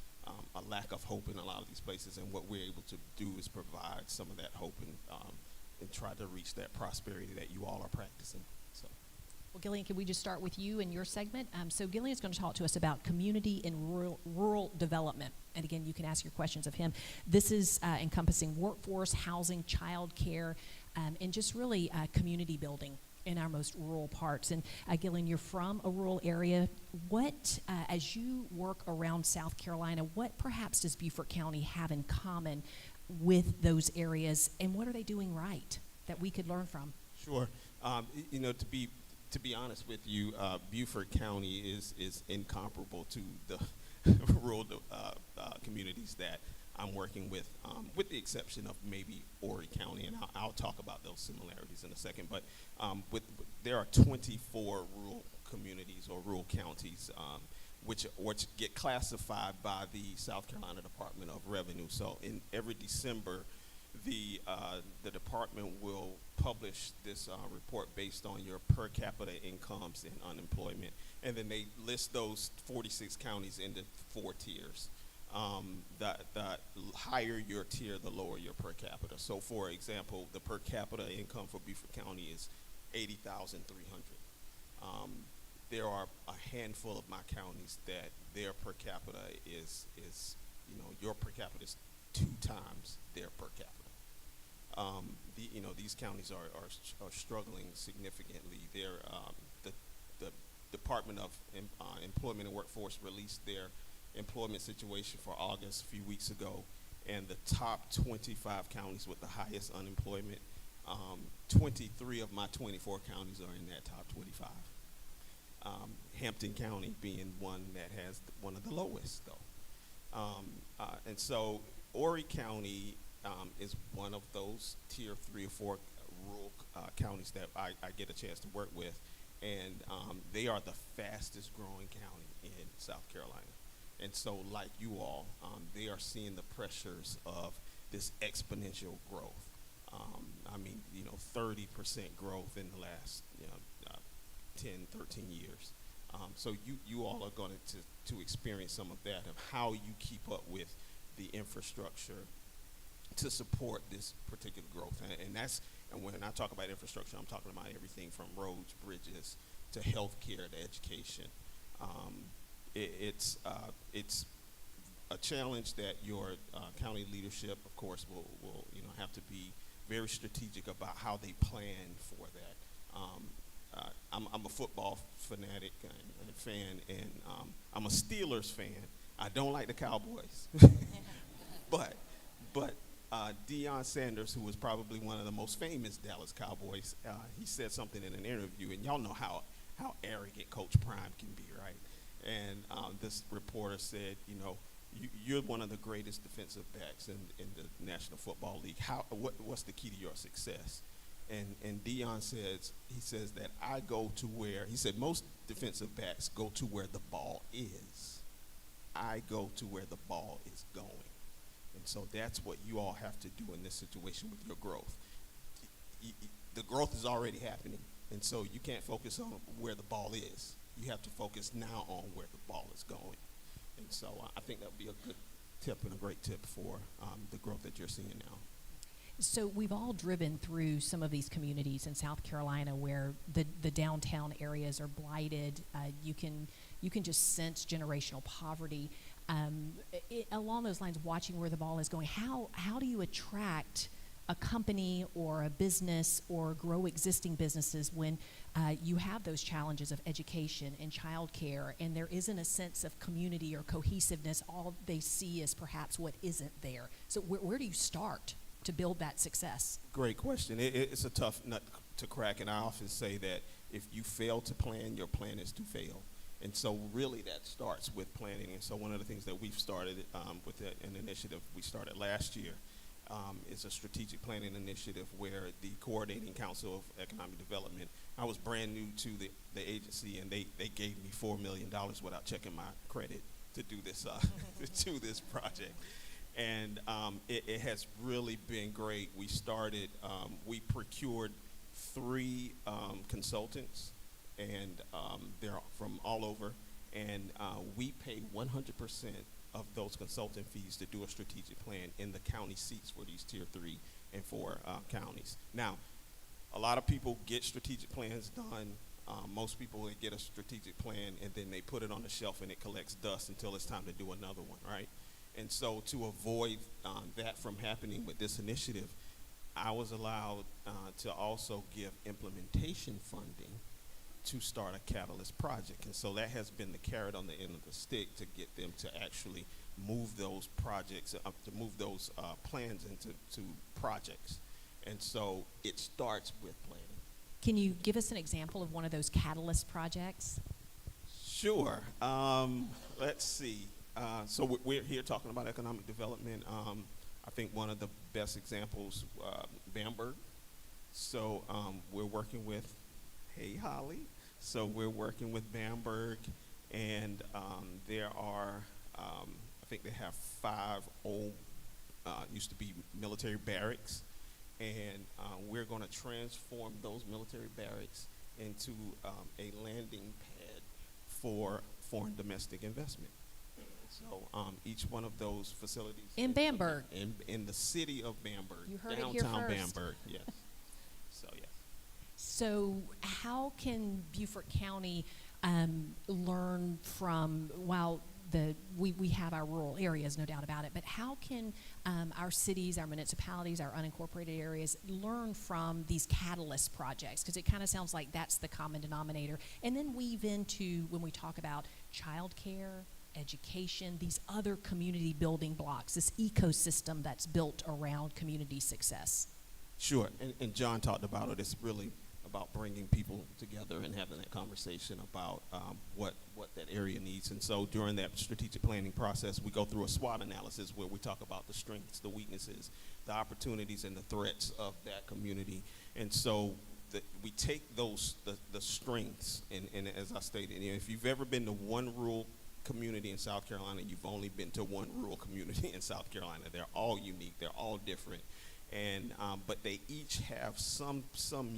a lack of hope in a lot of these places, and what we're able to do is provide some of that hope and try to reach that prosperity that you all are practicing. So. Well, Gillian, can we just start with you and your segment? So Gillian is going to talk to us about community and rural development. And again, you can ask your questions of him. This is encompassing workforce, housing, child care, and just really community building in our most rural parts. And Gillian, you're from a rural area. What, as you work around South Carolina, what perhaps does Beaufort County have in common with those areas, and what are they doing right that we could learn from? Sure. You know, to be honest with you, Beaufort County is incomparable to the rural communities that I'm working with the exception of maybe Horry County, and I'll talk about those similarities in a second. But there are 24 rural communities or rural counties which get classified by the South Carolina Department of Revenue. So in every December, the department will publish this report based on your per capita incomes and unemployment, and then they list those 46 counties into 4 tiers. The higher your tier, the lower your per capita. So, for example, the per capita income for Beaufort County is $80,300. There are a handful of my counties that their per capita is your per capita is 2 times their per capita. These counties are struggling significantly. The Department of Employment and Workforce released their employment situation for August a few weeks ago, and the top 25 counties with the highest unemployment, 23 of my 24 counties are in that top 25. Hampton County being one that has one of the lowest, though. And so Horry County is one of those tier 3 or 4 rural counties that I get a chance to work with, and they are the fastest growing county in South Carolina. And so, like you all, they are seeing the pressures of this exponential growth. 30% growth in the last 10, 13 years. So you all are going to experience some of that, of how you keep up with the infrastructure to support this particular growth. And when I talk about infrastructure, I'm talking about everything from roads, bridges, to healthcare, to education. It's a challenge that your county leadership, of course, will have to be very strategic about how they plan for that. I'm a football fanatic and fan, and I'm a Steelers fan. I don't like the Cowboys, but Deion Sanders, who was probably one of the most famous Dallas Cowboys, he said something in an interview, and y'all know how arrogant Coach Prime can be, right? And this reporter said, you're one of the greatest defensive backs in the National Football League. What's the key to your success? And Deion says that I go to where, he said, most defensive backs go to where the ball is. I go to where the ball is going. And so that's what you all have to do in this situation with your growth. The growth is already happening, and so you can't focus on where the ball is. You have to focus now on where the ball is going. And so I think that would be a good tip and a great tip for the growth that you're seeing now. So we've all driven through some of these communities in South Carolina where the downtown areas are blighted. You can just sense generational poverty. Along those lines, watching where the ball is going, how do you attract a company or a business or grow existing businesses when you have those challenges of education and childcare, and there isn't a sense of community or cohesiveness? All they see is perhaps what isn't there. So where do you start to build that success? Great question. It's a tough nut to crack, and I often say that if you fail to plan, your plan is to fail. And so really that starts with planning. And so one of the things that we've started with an initiative we started last year is a strategic planning initiative where the Coordinating Council of Economic Development I was brand new to the agency, and they gave me $4 million without checking my credit to do this to do this project. And it has really been great. We started, we procured 3 consultants, and they're from all over, and we pay 100% of those consultant fees to do a strategic plan in the county seats for these tier 3 and 4 counties. Now, a lot of people get strategic plans done. Most people, they get a strategic plan and then they put it on the shelf and it collects dust until it's time to do another one, right? And so to avoid that from happening with this initiative, I was allowed to also give implementation funding to start a catalyst project. And so that has been the carrot on the end of the stick to get them to actually move those projects, to move those plans into projects. And so it starts with planning. Can you give us an example of one of those catalyst projects? Sure. Let's see. So we're here talking about economic development. I think one of the best examples, Bamberg. So we're working with, hey, Holly. So we're working with Bamberg, and there are, I think they have 5 old, used to be military barracks, and we're going to transform those military barracks into a landing pad for foreign domestic investment. So each one of those facilities In Bamberg. in the city of Bamberg, You heard it here downtown first. Bamberg, yes. So yes. So how can Beaufort County learn from, while we have our rural areas, no doubt about it, but how can our cities, our municipalities, our unincorporated areas learn from these catalyst projects? Because it kind of sounds like that's the common denominator. And then weave into, when we talk about childcare, education, these other community building blocks, this ecosystem that's built around community success. Sure, and John talked about it. It's really about bringing people together and having that conversation about what that area needs. And so during that strategic planning process, we go through a SWOT analysis where we talk about the strengths, the weaknesses, the opportunities, and the threats of that community. And so we take those, the strengths, and as I stated, if you've ever been to one rural community in South Carolina, you've only been to one rural community in South Carolina. They're all unique. They're all different. And but they each have some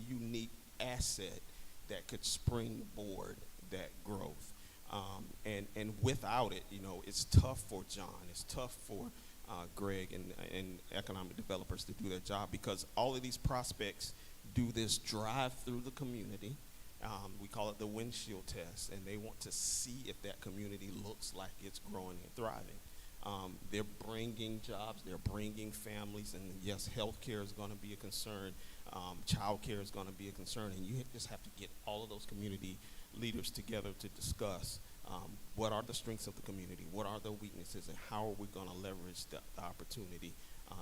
unique asset that could springboard that growth. And without it, it's tough for John. It's tough for Greg and economic developers to do their job, because all of these prospects do this drive through the community. We call it the windshield test, and they want to see if that community looks like it's growing and thriving. They're bringing jobs, they're bringing families, and yes, healthcare is going to be a concern, child care is going to be a concern, and you just have to get all of those community leaders together to discuss what are the strengths of the community, what are the weaknesses, and how are we going to leverage the opportunity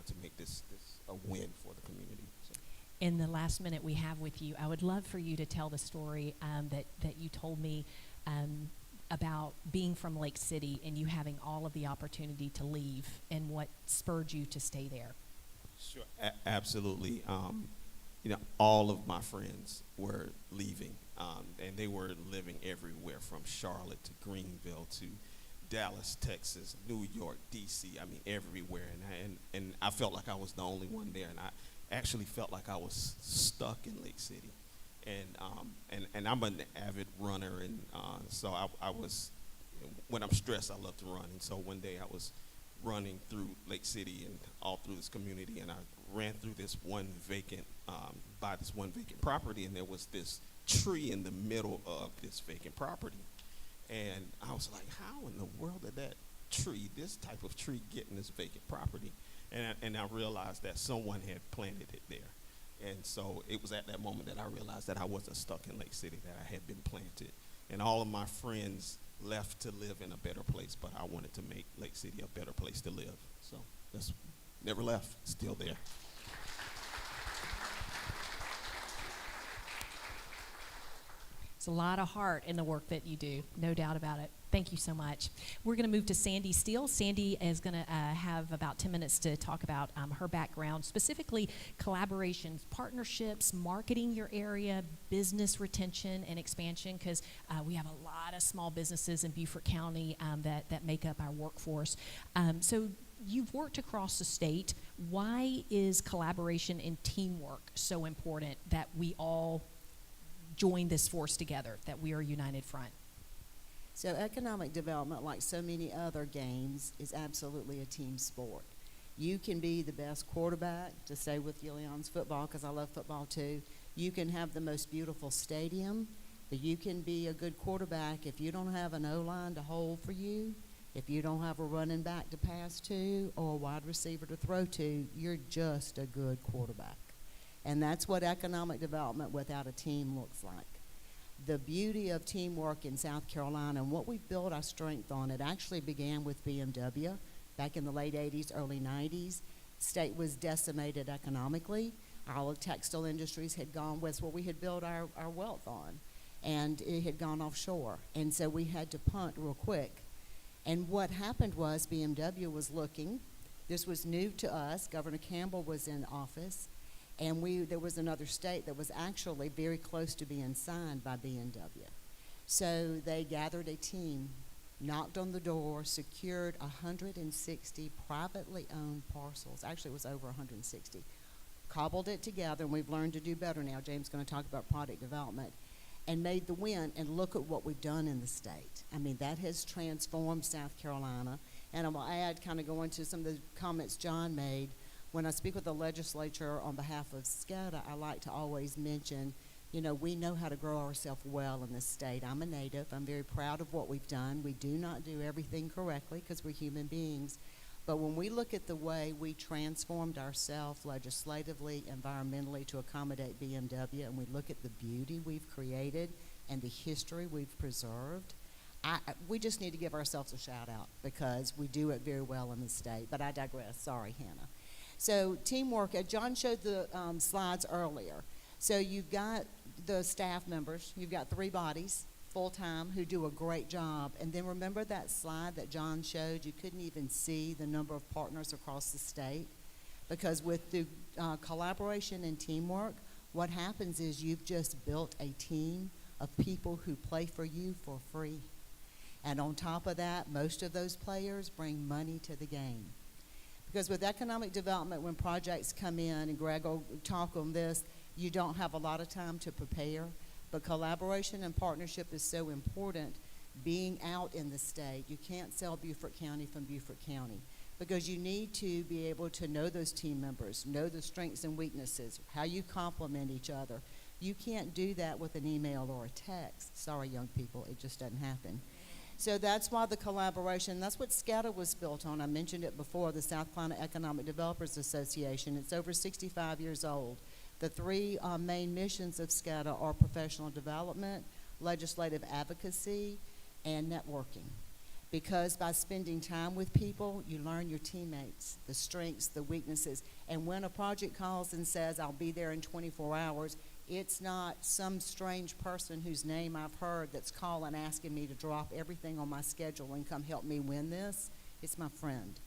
to make this a win for the community. So. In the last minute we have with you, I would love for you to tell the story that you told me about being from Lake City and you having all of the opportunity to leave, and what spurred you to stay there. Sure, absolutely. All of my friends were leaving, and they were living everywhere from Charlotte to Greenville to Dallas, Texas, New York, D.C., everywhere. And I felt like I was the only one there, and I actually felt like I was stuck in Lake City. And I'm an avid runner, and so I was, when I'm stressed, I love to run. And so one day I was running through Lake City and all through this community, and I ran through this one vacant, by this one vacant property, and there was this tree in the middle of this vacant property. And I was like, how in the world did that tree, this type of tree, get in this vacant property? And I realized that someone had planted it there. And so it was at that moment that I realized that I wasn't stuck in Lake City, that I had been planted. And all of my friends left to live in a better place, but I wanted to make Lake City a better place to live. So that's never left, still there. There's a lot of heart in the work that you do, no doubt about it. Thank you so much. We're going to move to Sandy Steele. Sandy is going to have about 10 minutes to talk about her background, specifically collaborations, partnerships, marketing your area, business retention and expansion, because we have a lot of small businesses in Beaufort County that make up our workforce. So you've worked across the state. Why is collaboration and teamwork so important that we all join this force together, that we are a united front? So economic development, like so many other games, is absolutely a team sport. You can be the best quarterback, to stay with Gileon's football, because I love football too. You can have the most beautiful stadium, but you can be a good quarterback if you don't have an O-line to hold for you, if you don't have a running back to pass to, or a wide receiver to throw to, you're just a good quarterback. And that's what economic development without a team looks like. The beauty of teamwork in South Carolina and what we've built our strength on, it actually began with BMW back in the late 80s, early 90s. The state was decimated economically. All the textile industries had gone with what we had built our wealth on, and it had gone offshore. And so we had to punt real quick. And what happened was BMW was looking. This was new to us. Governor Campbell was in office. And there was another state that was actually very close to being signed by BMW. So they gathered a team, knocked on the door, secured 160 privately owned parcels. Actually, it was over 160. Cobbled it together, and we've learned to do better now. James is going to talk about product development. And made the win, and look at what we've done in the state. I mean, that has transformed South Carolina. And I will add, kind of going to some of the comments John made, when I speak with the legislature on behalf of SCADA, I like to always mention, you know, we know how to grow ourselves well in this state. I'm a native. I'm very proud of what we've done. We do not do everything correctly because we're human beings. But when we look at the way we transformed ourselves legislatively, environmentally to accommodate BMW, and we look at the beauty we've created and the history we've preserved, we just need to give ourselves a shout out because we do it very well in the state. But I digress. Sorry, Hannah. So teamwork, John showed the slides earlier. So you've got the staff members, you've got 3 bodies, full-time, who do a great job. And then remember that slide that John showed? You couldn't even see the number of partners across the state. Because with the collaboration and teamwork, what happens is you've just built a team of people who play for you for free. And on top of that, most of those players bring money to the game. Because with economic development, when projects come in, and Greg will talk on this, you don't have a lot of time to prepare. But collaboration and partnership is so important. Being out in the state, you can't sell Beaufort County from Beaufort County. Because you need to be able to know those team members, know the strengths and weaknesses, how you complement each other. You can't do that with an email or a text. Sorry, young people, it just doesn't happen. So that's why the collaboration, that's what SCADA was built on. I mentioned it before, the South Carolina Economic Developers Association. It's over 65 years old. The 3 main missions of SCADA are professional development, legislative advocacy, and networking. Because by spending time with people, you learn your teammates, the strengths, the weaknesses. And when a project calls and says, I'll be there in 24 hours, it's not some strange person whose name I've heard that's calling asking me to drop everything on my schedule and come help me win this. It's my friend.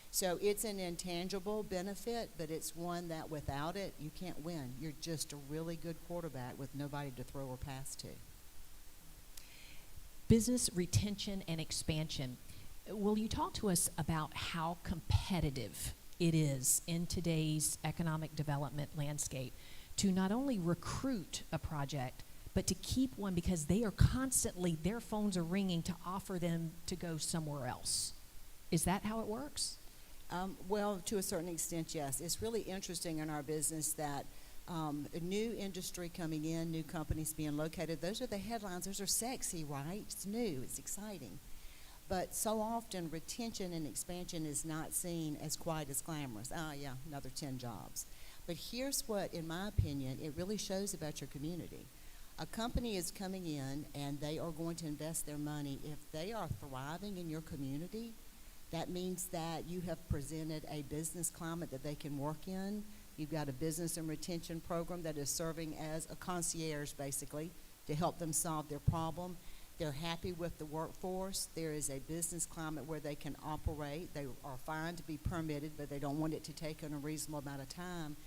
So it's an intangible benefit, but it's one that without it, you can't win. You're just a really good quarterback with nobody to throw or pass to. Business retention and expansion. Will you talk to us about how competitive it is in today's economic development landscape to not only recruit a project, but to keep one, because they are constantly, their phones are ringing to offer them to go somewhere else? Is that how it works? Well, to a certain extent, yes. It's really interesting in our business that a new industry coming in, new companies being located, those are the headlines. Those are sexy, right? It's new, it's exciting. But so often, retention and expansion is not seen as quite as glamorous. Oh, yeah, another 10 jobs. But here's what, in my opinion, it really shows about your community. A company is coming in, and they are going to invest their money. If they are thriving in your community, that means that you have presented a business climate that they can work in. You've got a business and retention program that is serving as a concierge, basically, to help them solve their problem. They're happy with the workforce. There is a business climate where they can operate. They are fine to be permitted, but they don't want it to take an unreasonable amount of time.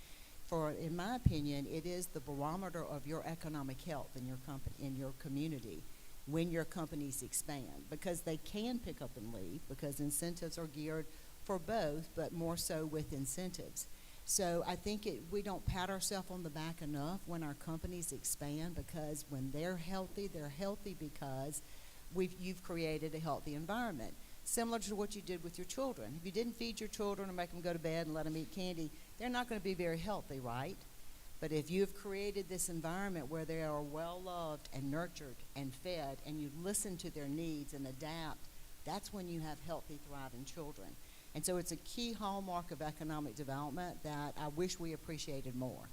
For, in my opinion, it is the barometer of your economic health in your company, in your community, when your companies expand, because they can pick up and leave, because incentives are geared for both, but more so with incentives. So I think we don't pat ourselves on the back enough when our companies expand, because when they're healthy because you've created a healthy environment. Similar to what you did with your children. If you didn't feed your children or make them go to bed and let them eat candy, they're not going to be very healthy, right? But if you've created this environment where they are well loved and nurtured and fed, and you listen to their needs and adapt, that's when you have healthy, thriving children. And so it's a key hallmark of economic development that I wish we appreciated more.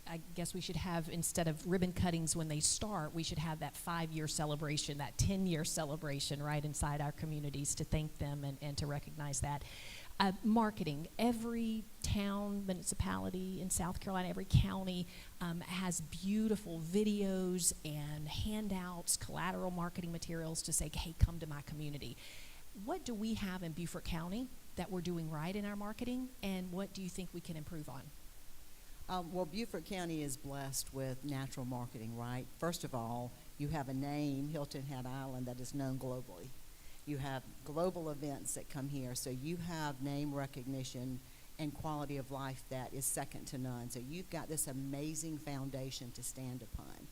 I guess we should have, instead of ribbon cuttings when they start, we should have that 5-year celebration, that 10-year celebration right inside our communities to thank them and to recognize that. Marketing. Every town, municipality in South Carolina, every county has beautiful videos and handouts, collateral marketing materials to say, hey, come to my community. What do we have in Beaufort County that we're doing right in our marketing, and what do you think we can improve on? Well, Beaufort County is blessed with natural marketing, right? First of all, you have a name, Hilton Head Island, that is known globally. You have global events that come here, so you have name recognition and quality of life that is second to none. So you've got this amazing foundation to stand upon.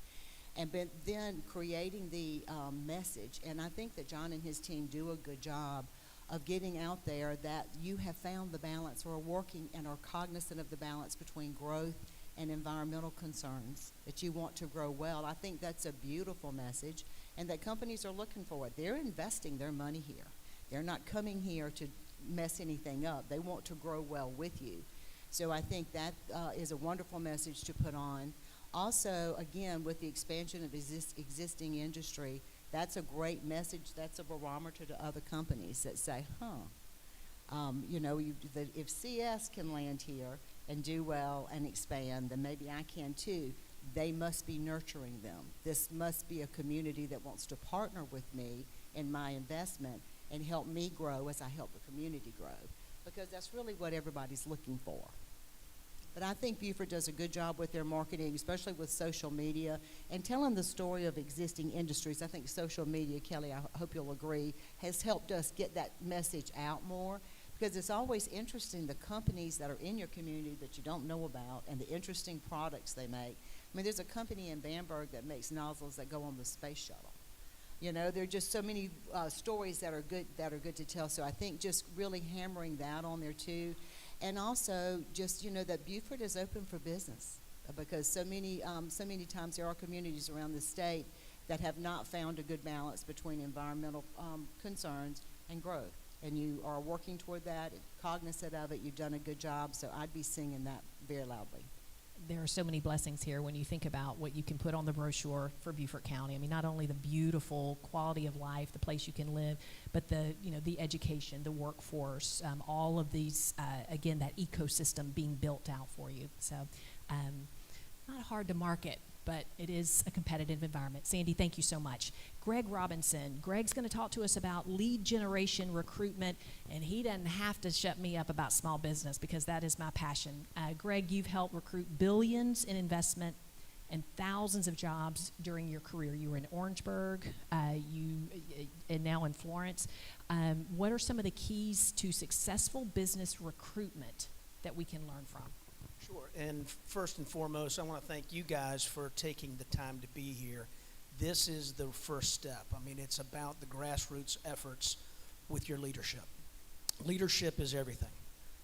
And then creating the message, and I think that John and his team do a good job of getting out there that you have found the balance, or are working and are cognizant of the balance between growth and environmental concerns, that you want to grow well. I think that's a beautiful message, and that companies are looking for it. They're investing their money here. They're not coming here to mess anything up. They want to grow well with you. So I think that is a wonderful message to put on. Also, again, with the expansion of existing industry, that's a great message. That's a barometer to other companies that say, if CS can land here and do well and expand, then maybe I can too. They must be nurturing them. This must be a community that wants to partner with me in my investment and help me grow as I help the community grow, because that's really what everybody's looking for. But I think Beaufort does a good job with their marketing, especially with social media, and telling the story of existing industries. I think social media, Kelly, I hope you'll agree, has helped us get that message out more, because it's always interesting, the companies that are in your community that you don't know about and the interesting products they make. I mean, there's a company in Bamberg that makes nozzles that go on the space shuttle. You know, there are just so many stories that are good to tell. So I think just really hammering that on there too. And also just, that Beaufort is open for business, because so many times there are communities around the state that have not found a good balance between environmental concerns and growth. And you are working toward that, cognizant of it. You've done a good job, so I'd be singing that very loudly. There are so many blessings here when you think about what you can put on the brochure for Beaufort County. I mean, not only the beautiful quality of life, the place you can live, but the education, the workforce, all of these, again, that ecosystem being built out for you. So not hard to market, but it is a competitive environment. Sandy, thank you so much. Greg Robinson. Greg's going to talk to us about lead generation recruitment, and he doesn't have to shut me up about small business, because that is my passion. Greg, you've helped recruit billions in investment and thousands of jobs during your career. You were in Orangeburg, and now in Florence. What are some of the keys to successful business recruitment that we can learn from? Sure, and first and foremost, I want to thank you guys for taking the time to be here. This is the first step. I mean, it's about the grassroots efforts with your leadership. Leadership is everything.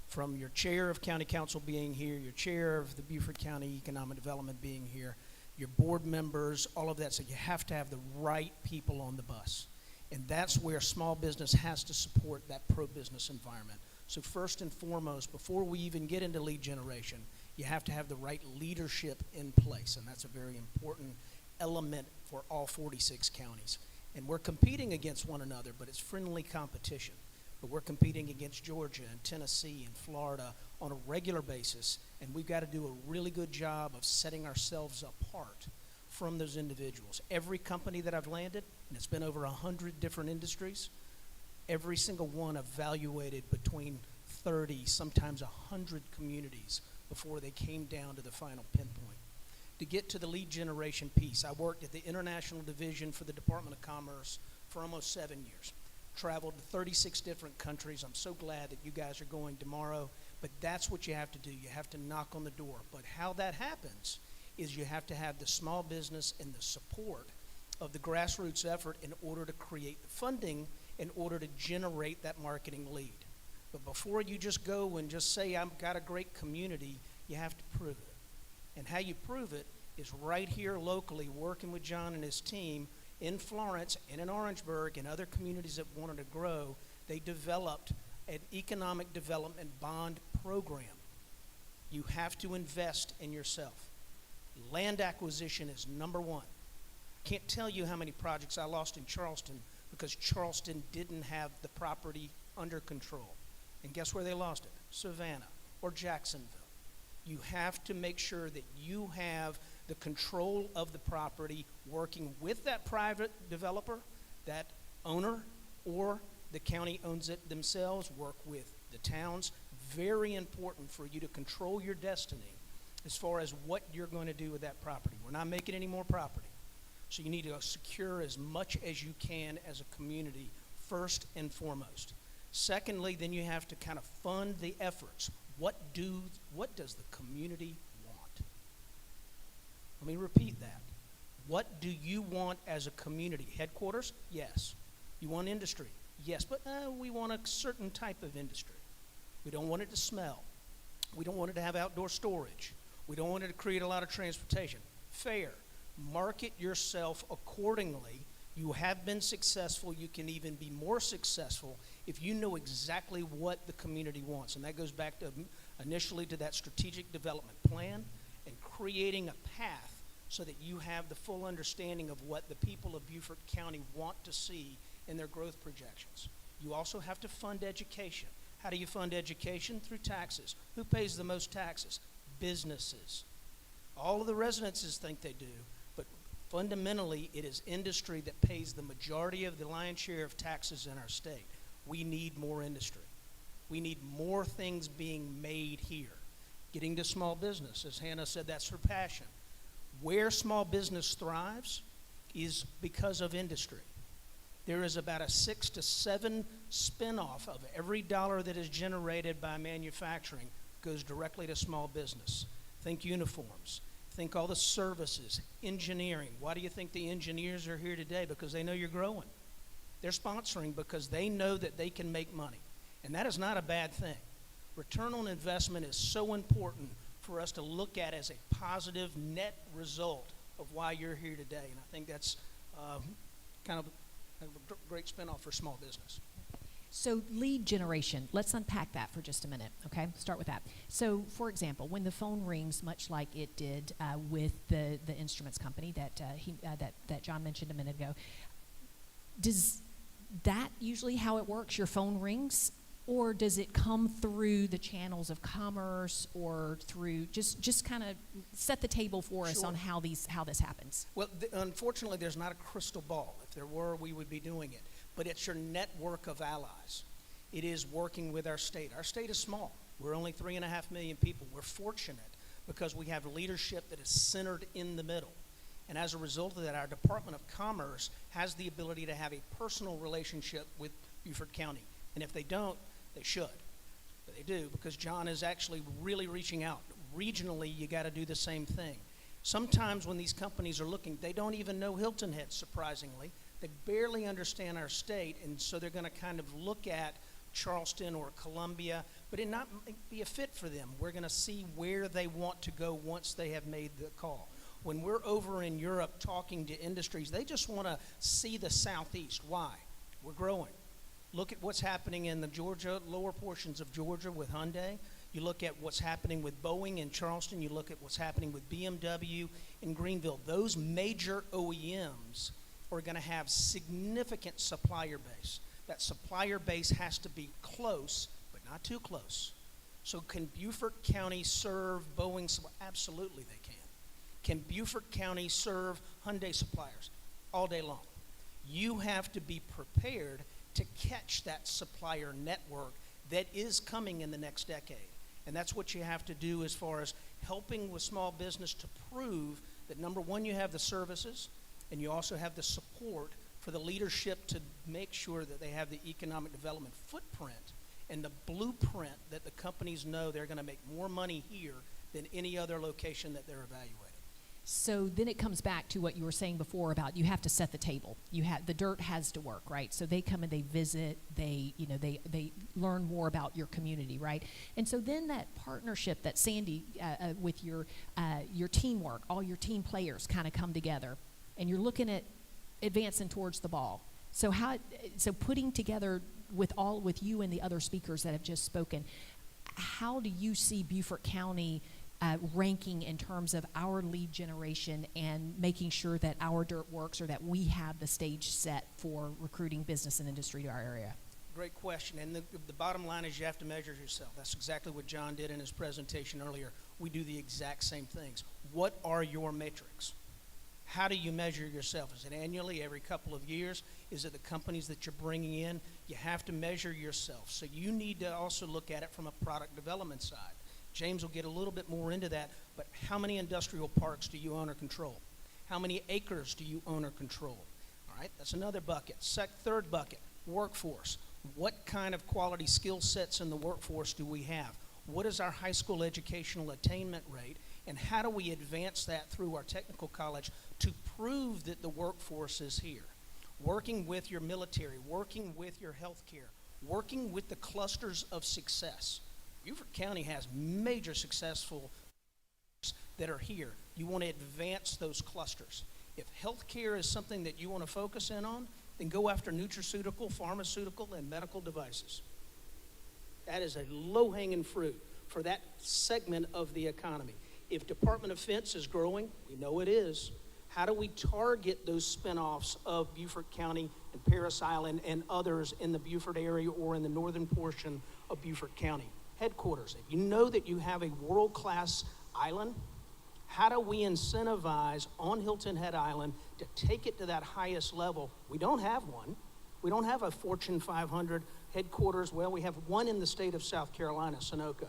From your chair of county council being here, your chair of the Beaufort County Economic Development being here, your board members, all of that. So you have to have the right people on the bus. And that's where small business has to support that pro-business environment. So first and foremost, before we even get into lead generation, you have to have the right leadership in place, and that's a very important element for all 46 counties. And we're competing against one another, but it's friendly competition. But we're competing against Georgia and Tennessee and Florida on a regular basis, and we've got to do a really good job of setting ourselves apart from those individuals. Every company that I've landed, and it's been over 100 different industries, every single one evaluated between 30, sometimes 100 communities before they came down to the final pinpoint. To get to the lead generation piece, I worked at the International Division for the Department of Commerce for almost 7 years. Traveled to 36 different countries. I'm so glad that you guys are going tomorrow, but that's what you have to do. You have to knock on the door. But how that happens is you have to have the small business and the support of the grassroots effort in order to create the funding in order to generate that marketing lead. But before you just go and just say, I've got a great community, you have to prove it. And how you prove it is right here locally, working with John and his team in Florence and in Orangeburg and other communities that wanted to grow. They developed an economic development bond program. You have to invest in yourself. Land acquisition is number one. Can't tell you how many projects I lost in Charleston because Charleston didn't have the property under control. And guess where they lost it? Savannah or Jacksonville. You have to make sure that you have the control of the property, working with that private developer, that owner, or the county owns it themselves, work with the towns. Very important for you to control your destiny as far as what you're going to do with that property. We're not making any more property. So you need to secure as much as you can as a community, first and foremost. Secondly, then you have to kind of fund the efforts. What does the community want? Let me repeat that. What do you want as a community? Headquarters? Yes. You want industry? Yes, but we want a certain type of industry. We don't want it to smell. We don't want it to have outdoor storage. We don't want it to create a lot of transportation. Fair. Market yourself accordingly. You have been successful. You can even be more successful if you know exactly what the community wants. And that goes back to initially to that strategic development plan and creating a path so that you have the full understanding of what the people of Beaufort County want to see in their growth projections. You also have to fund education. How do you fund education? Through taxes. Who pays the most taxes? Businesses. All of the residences think they do, but fundamentally it is industry that pays the majority of the lion's share of taxes in our state. We need more industry. We need more things being made here. Getting to small business, as Hannah said, that's her passion. Where small business thrives is because of industry. There is about a 6 to 7 spinoff of every dollar that is generated by manufacturing goes directly to small business. Think uniforms. Think all the services, engineering. Why do you think the engineers are here today? Because they know you're growing. They're sponsoring because they know that they can make money. And that is not a bad thing. Return on investment is so important for us to look at as a positive net result of why you're here today. And I think that's kind of a great spinoff for small business. So lead generation, let's unpack that for just a minute, okay? Start with that. So, for example, when the phone rings, much like it did with the instruments company that John mentioned a minute ago, does that usually how it works? Your phone rings, or does it come through the channels of commerce, or through just kind of set the table for us on how this happens? Well, unfortunately, there's not a crystal ball. If there were, we would be doing it. But it's your network of allies. It is working with our state. Our state is small. We're only 3.5 million people. We're fortunate because we have leadership that is centered in the middle. And as a result of that, our Department of Commerce has the ability to have a personal relationship with Beaufort County. And if they don't, they should. But they do, because John is actually really reaching out. Regionally, you got to do the same thing. Sometimes when these companies are looking, they don't even know Hilton Head, surprisingly. They barely understand our state, and so they're going to kind of look at Charleston or Columbia, but it not be a fit for them. We're going to see where they want to go once they have made the call. When we're over in Europe talking to industries, they just want to see the Southeast. Why? We're growing. Look at what's happening in the Georgia, lower portions of Georgia with Hyundai. You look at what's happening with Boeing in Charleston. You look at what's happening with BMW in Greenville. Those major OEMs are going to have significant supplier base. That supplier base has to be close, but not too close. So can Beaufort County serve Boeing? Absolutely they can. Can Beaufort County serve Hyundai suppliers all day long? You have to be prepared to catch that supplier network that is coming in the next decade. And that's what you have to do as far as helping with small business to prove that, number one, you have the services, and you also have the support for the leadership to make sure that they have the economic development footprint and the blueprint that the companies know they're going to make more money here than any other location that they're evaluating. So then it comes back to what you were saying before about you have to set the table. The dirt has to work, right? So they come and they visit, they learn more about your community, right? And so then that partnership that Sandy with your teamwork, all your team players kind of come together, and you're looking at advancing towards the ball. So putting together with you and the other speakers that have just spoken, how do you see Beaufort County ranking in terms of our lead generation and making sure that our dirt works, or that we have the stage set for recruiting business and industry to our area? Great question. And the bottom line is you have to measure yourself. That's exactly what John did in his presentation earlier. We do the exact same things. What are your metrics? How do you measure yourself? Is it annually, every couple of years? Is it the companies that you're bringing in? You have to measure yourself. So you need to also look at it from a product development side. James will get a little bit more into that, but how many industrial parks do you own or control? How many acres do you own or control? All right, that's another bucket. Third bucket, workforce. What kind of quality skill sets in the workforce do we have? What is our high school educational attainment rate? And how do we advance that through our technical college to prove that the workforce is here? Working with your military, working with your healthcare, working with the clusters of success. Beaufort County has major successful that are here. You want to advance those clusters. If healthcare is something that you want to focus in on, then go after nutraceutical, pharmaceutical, and medical devices. That is a low-hanging fruit for that segment of the economy. If Department of Defense is growing, we know it is, how do we target those spinoffs of Beaufort County and Parris Island and others in the Beaufort area or in the northern portion of Beaufort County? Headquarters. If you know that you have a world-class island, how do we incentivize on Hilton Head Island to take it to that highest level? We don't have one. We don't have a Fortune 500 headquarters. Well, we have one in the state of South Carolina, Sunoco.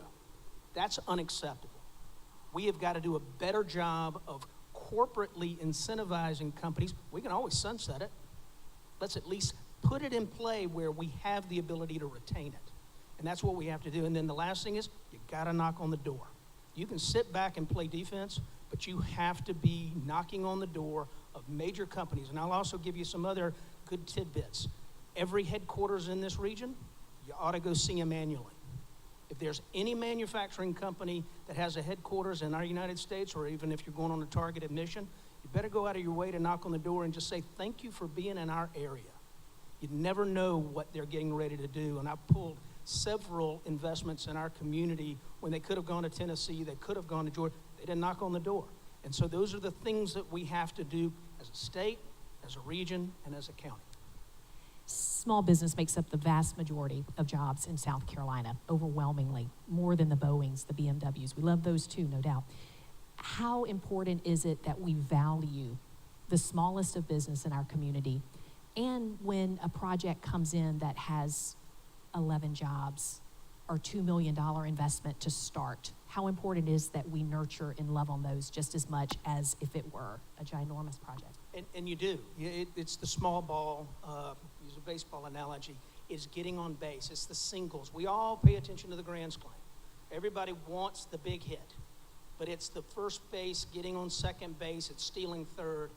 That's unacceptable. We have got to do a better job of corporately incentivizing companies. We can always sunset it. Let's at least put it in play where we have the ability to retain it. And that's what we have to do. And then the last thing is, you got to knock on the door. You can sit back and play defense, but you have to be knocking on the door of major companies. And I'll also give you some other good tidbits. Every headquarters in this region, you ought to go see them annually. If there's any manufacturing company that has a headquarters in our United States, or even if you're going on a targeted mission, you better go out of your way to knock on the door and just say, thank you for being in our area. You never know what they're getting ready to do. And I've pulled several investments in our community when they could have gone to Tennessee, they could have gone to Georgia, they didn't knock on the door. And so those are the things that we have to do as a state, as a region, and as a county. Small business makes up the vast majority of jobs in South Carolina, overwhelmingly, more than the Boeings, the BMWs. We love those too, no doubt. How important is it that we value the smallest of business in our community? And when a project comes in that has 11 jobs or $2 million investment to start, how important is that we nurture and love on those just as much as if it were a ginormous project? And you do. It's the small ball, use a baseball analogy, is getting on base. It's the singles. We all pay attention to the grand slam. Everybody wants the big hit, but it's the first base, getting on second base, it's stealing third.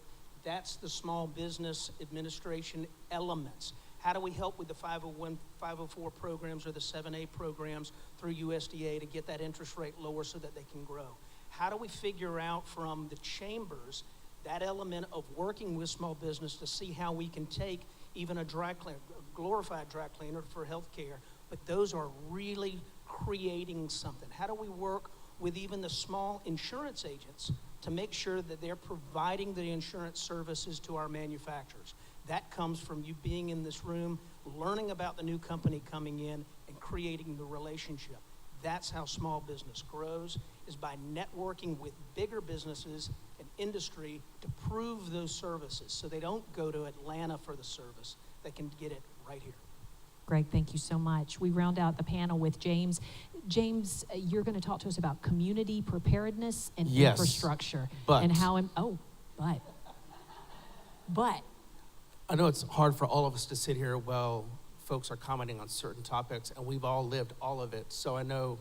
That's the small business administration elements. How do we help with the 501, 504 programs or the 7A programs through USDA to get that interest rate lower so that they can grow? How do we figure out from the chambers that element of working with small business to see how we can take even a dry cleaner, a glorified dry cleaner for healthcare, but those are really creating something. How do we work with even the small insurance agents to make sure that they're providing the insurance services to our manufacturers? That comes from you being in this room, learning about the new company coming in, and creating the relationship. That's how small business grows, is by networking with bigger businesses and industry to prove those services so they don't go to Atlanta for the service. They can get it right here. Greg, thank you so much. We round out the panel with James. James, you're going to talk to us about community preparedness and Yes, infrastructure. but- And how, but. I know it's hard for all of us to sit here while folks are commenting on certain topics, and we've all lived all of it. So I know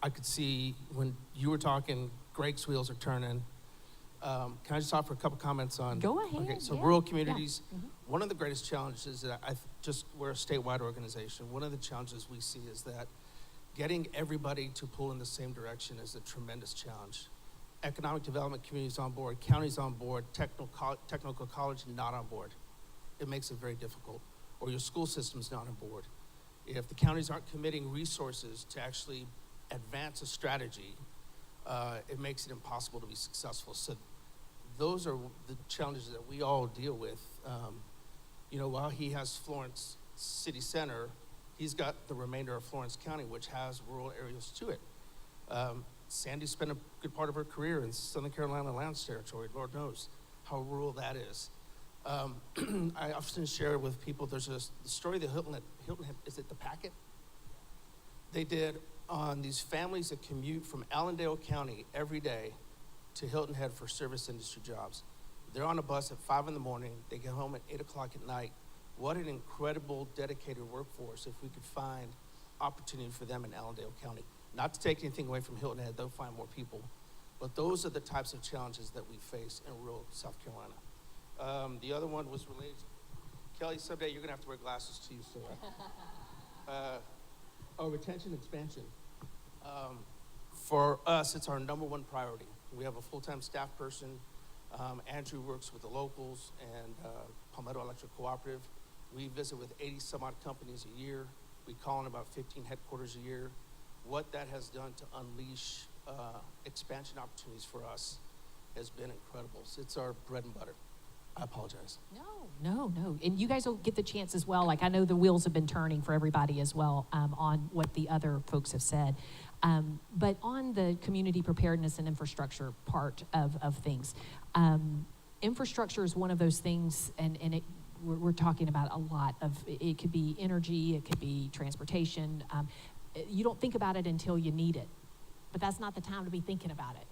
I could see when you were talking, Greg's wheels are turning. Can I just offer a couple comments on? Go ahead, Okay, so yeah, rural yeah. communities, one of the greatest challenges that we're a statewide organization. One of the challenges we see is that getting everybody to pull in the same direction is a tremendous challenge. Economic development communities on board, counties on board, technical college not on board. It makes it very difficult. Or your school system's not on board. If the counties aren't committing resources to actually advance a strategy, it makes it impossible to be successful. So those are the challenges that we all deal with. While he has Florence City Center, he's got the remainder of Florence County, which has rural areas to it. Sandy spent a good part of her career in Southern Carolina Lands Territory. Lord knows how rural that is. I often share with people, there's the story that Hilton had, is it the Packet? They did on these families that commute from Allendale County every day to Hilton Head for service industry jobs. They're on a bus at 5 in the morning, they get home at 8 o'clock at night. What an incredible, dedicated workforce if we could find opportunity for them in Allendale County. Not to take anything away from Hilton Head, they'll find more people. But those are the types of challenges that we face in rural South Carolina. The other one was related to, Kelly, someday you're gonna have to wear glasses too, so. Retention expansion. For us, it's our #1 priority. We have a full-time staff person. Andrew works with the locals and Palmetto Electric Cooperative. We visit with 80 some odd companies a year. We call on about 15 headquarters a year. What that has done to unleash expansion opportunities for us has been incredible. So it's our bread and butter. I apologize. No. And you guys will get the chance as well. Like, I know the wheels have been turning for everybody as well on what the other folks have said. But on the community preparedness and infrastructure part of things, infrastructure is one of those things, and we're talking about a lot of, it could be energy, it could be transportation. You don't think about it until you need it, but that's not the time to be thinking about it.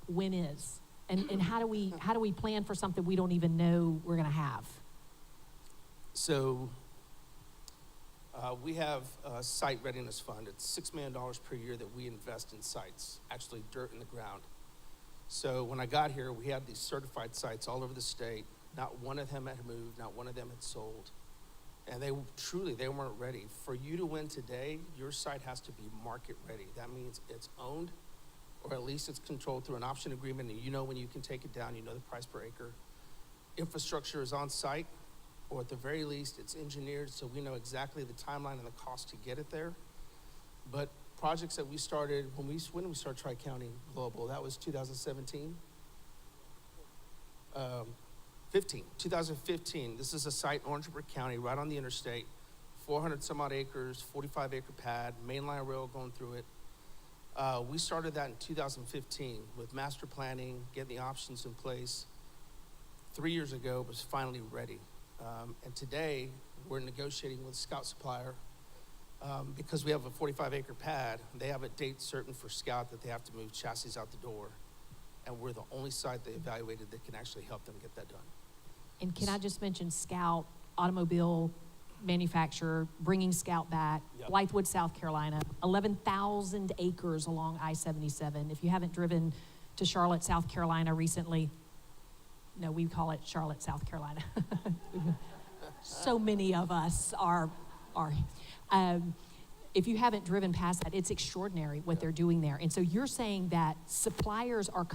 When is? And how do we plan for something we don't even know we're going to have? So we have a site readiness fund. It's $6 million per year that we invest in sites, actually dirt in the ground. So when I got here, we had these certified sites all over the state. Not one of them had moved, not one of them had sold. And they weren't ready. For you to win today, your site has to be market ready. That means it's owned, or at least it's controlled through an option agreement, and you know when you can take it down, you know the price per acre. Infrastructure is on site, or at the very least, it's engineered so we know exactly the timeline and the cost to get it there. But projects that we started, when we started Tri-County Global, that was 2017? 2015. This is a site in Orangeburg County, right on the interstate, 400 some odd acres, 45 acre pad, mainline rail going through it. We started that in 2015 with master planning, getting the options in place. 3 years ago, it was finally ready. And today, we're negotiating with a Scout supplier because we have a 45 acre pad. They have a date certain for Scout that they have to move chassis out the door. And we're the only site they evaluated that can actually help them get that done. And can I just mention Scout, automobile manufacturer, bringing Scout back, Yep. Blythewood, South Carolina, 11,000 acres along I-77. If you haven't driven to Charlotte, South Carolina recently, no, we call it Charlotte, South Carolina. So many of us are. If you haven't driven past that, it's extraordinary what they're doing there. And so you're saying that suppliers are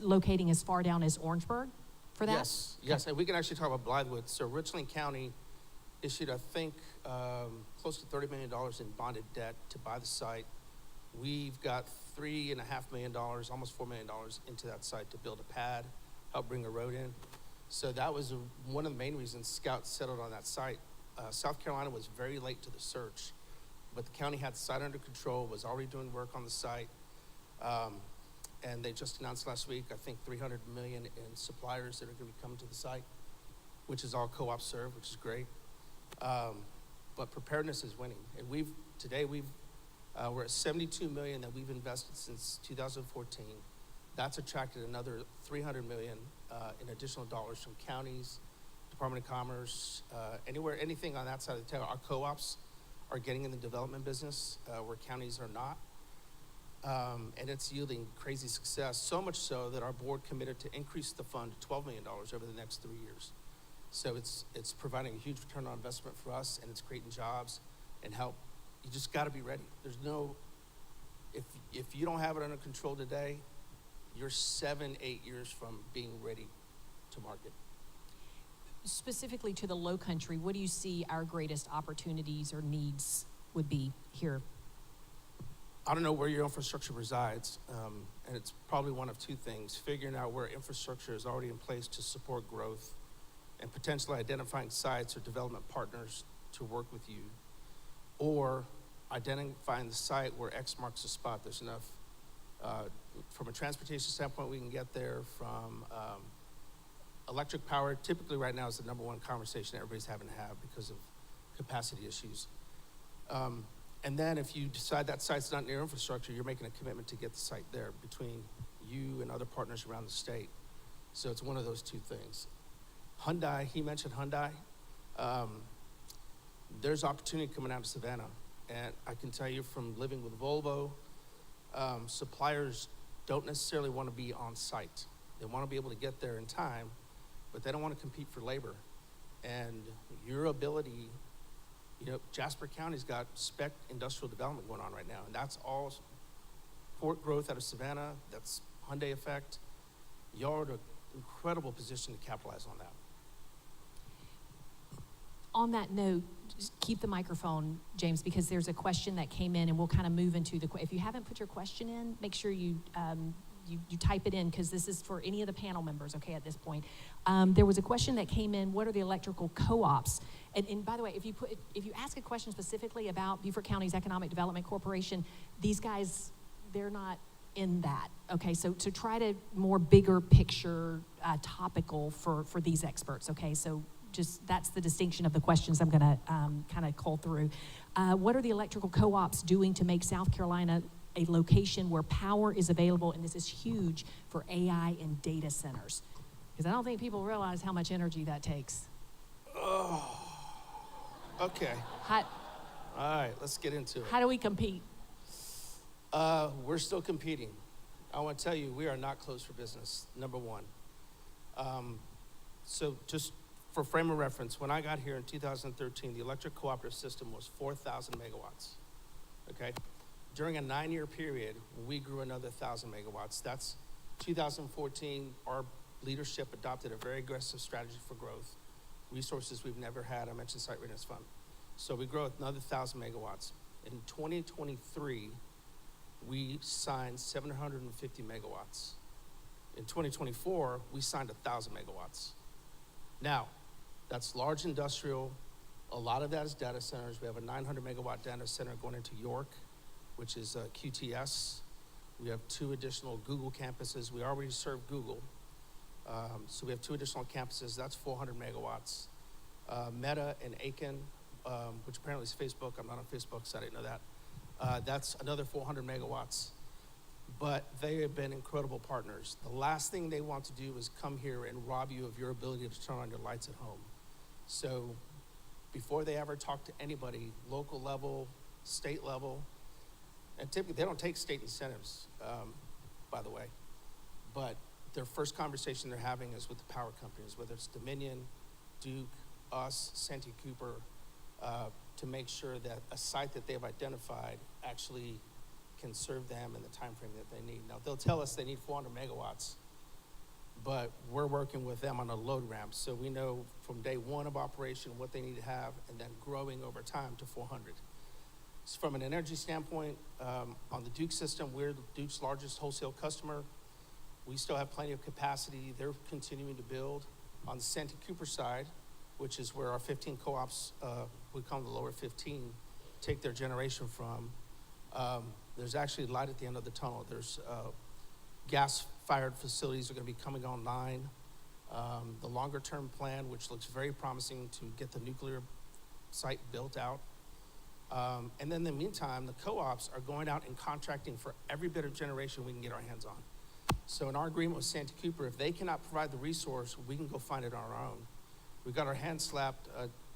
locating as far down as Orangeburg for that? Yes, and we can actually talk about Blythewood. So Richland County issued, I think, close to $30 million in bonded debt to buy the site. We've got $3.5 million, almost $4 million into that site to build a pad, help bring a road in. So that was one of the main reasons Scout settled on that site. South Carolina was very late to the search, but the county had the site under control, was already doing work on the site. and they just announced last week, I think 300 million in suppliers that are going to be coming to the site, which is all co-op served, which is great. But preparedness is winning, and we're at 72 million that we've invested since 2014. That's attracted another 300 million in additional dollars from counties, Department of Commerce, anything on that side of the table. Our co-ops are getting in the development business where counties are not. And it's yielding crazy success, so much so that our board committed to increase the fund to $12 million over the next 3 years. So it's providing a huge return on investment for us, and it's creating jobs and help. You just got to be ready. If you don't have it under control today, you're 7-8 years from being ready to market. Specifically to the Low Country, what do you see our greatest opportunities or needs would be here? I don't know where your infrastructure resides, and it's probably one of two things: figuring out where infrastructure is already in place to support growth, and potentially identifying sites or development partners to work with you, or identifying the site where X marks the spot. There's enough, from a transportation standpoint, we can get there. From electric power, typically right now is the number one conversation everybody's having to have because of capacity issues. And then if you decide that site's not near infrastructure, you're making a commitment to get the site there between you and other partners around the state. So it's one of those two things. Hyundai, he mentioned Hyundai. There's opportunity coming out of Savannah. And I can tell you from living with Volvo, suppliers don't necessarily want to be on site. They want to be able to get there in time, but they don't want to compete for labor. And your ability, Jasper County's got spec industrial development going on right now, and that's all port growth out of Savannah. That's Hyundai effect. Y'all are in an incredible position to capitalize on that. On that note, just keep the microphone, James, because there's a question that came in, and we'll kind of move into if you haven't put your question in, make sure you type it in, because this is for any of the panel members, okay, at this point. There was a question that came in: what are the electrical co-ops? And by the way, if you ask a question specifically about Beaufort County's Economic Development Corporation, these guys, they're not in that, okay? So try to more bigger picture, topical for these experts, okay? So just that's the distinction of the questions I'm gonna kind of cull through. What are the electrical co-ops doing to make South Carolina a location where power is available, and this is huge for AI and data centers? Because I don't think people realize how much energy that takes. Oh, okay. All right, let's get into it. How do we compete? We're still competing. I want to tell you, we are not closed for business, number one. So just for frame of reference, when I got here in 2013, the electric cooperative system was 4,000 megawatts, okay? During a 9-year period, we grew another 1,000 megawatts. That's 2014, our leadership adopted a very aggressive strategy for growth. Resources we've never had. I mentioned Site Readiness Fund. So we grow another 1,000 megawatts. In 2023, we signed 750 megawatts. In 2024, we signed 1,000 megawatts. Now, that's large industrial. A lot of that is data centers. We have a 900 megawatt data center going into York, which is QTS. We have 2 additional Google campuses. We already serve Google. So we have 2 additional campuses. That's 400 megawatts. Meta and Aiken, which apparently is Facebook. I'm not on Facebook, so I didn't know that. That's another 400 megawatts. But they have been incredible partners. The last thing they want to do is come here and rob you of your ability to turn on your lights at home. So before they ever talk to anybody, local level, state level, and typically they don't take state incentives, by the way, but their first conversation they're having is with the power companies, whether it's Dominion, Duke, us, Santee Cooper, to make sure that a site that they've identified actually can serve them in the time frame that they need. Now, they'll tell us they need 400 megawatts, but we're working with them on a load ramp, so we know from day one of operation what they need to have, and then growing over time to 400. So from an energy standpoint, on the Duke system, we're Duke's largest wholesale customer. We still have plenty of capacity. They're continuing to build. On the Santee Cooper side, which is where our 15 co-ops, we call them the lower 15, take their generation from, there's actually light at the end of the tunnel. There's gas-fired facilities are going to be coming online. The longer-term plan, which looks very promising to get the nuclear site built out. And then in the meantime, the co-ops are going out and contracting for every bit of generation we can get our hands on. So in our agreement with Santee Cooper, if they cannot provide the resource, we can go find it on our own. We got our hands slapped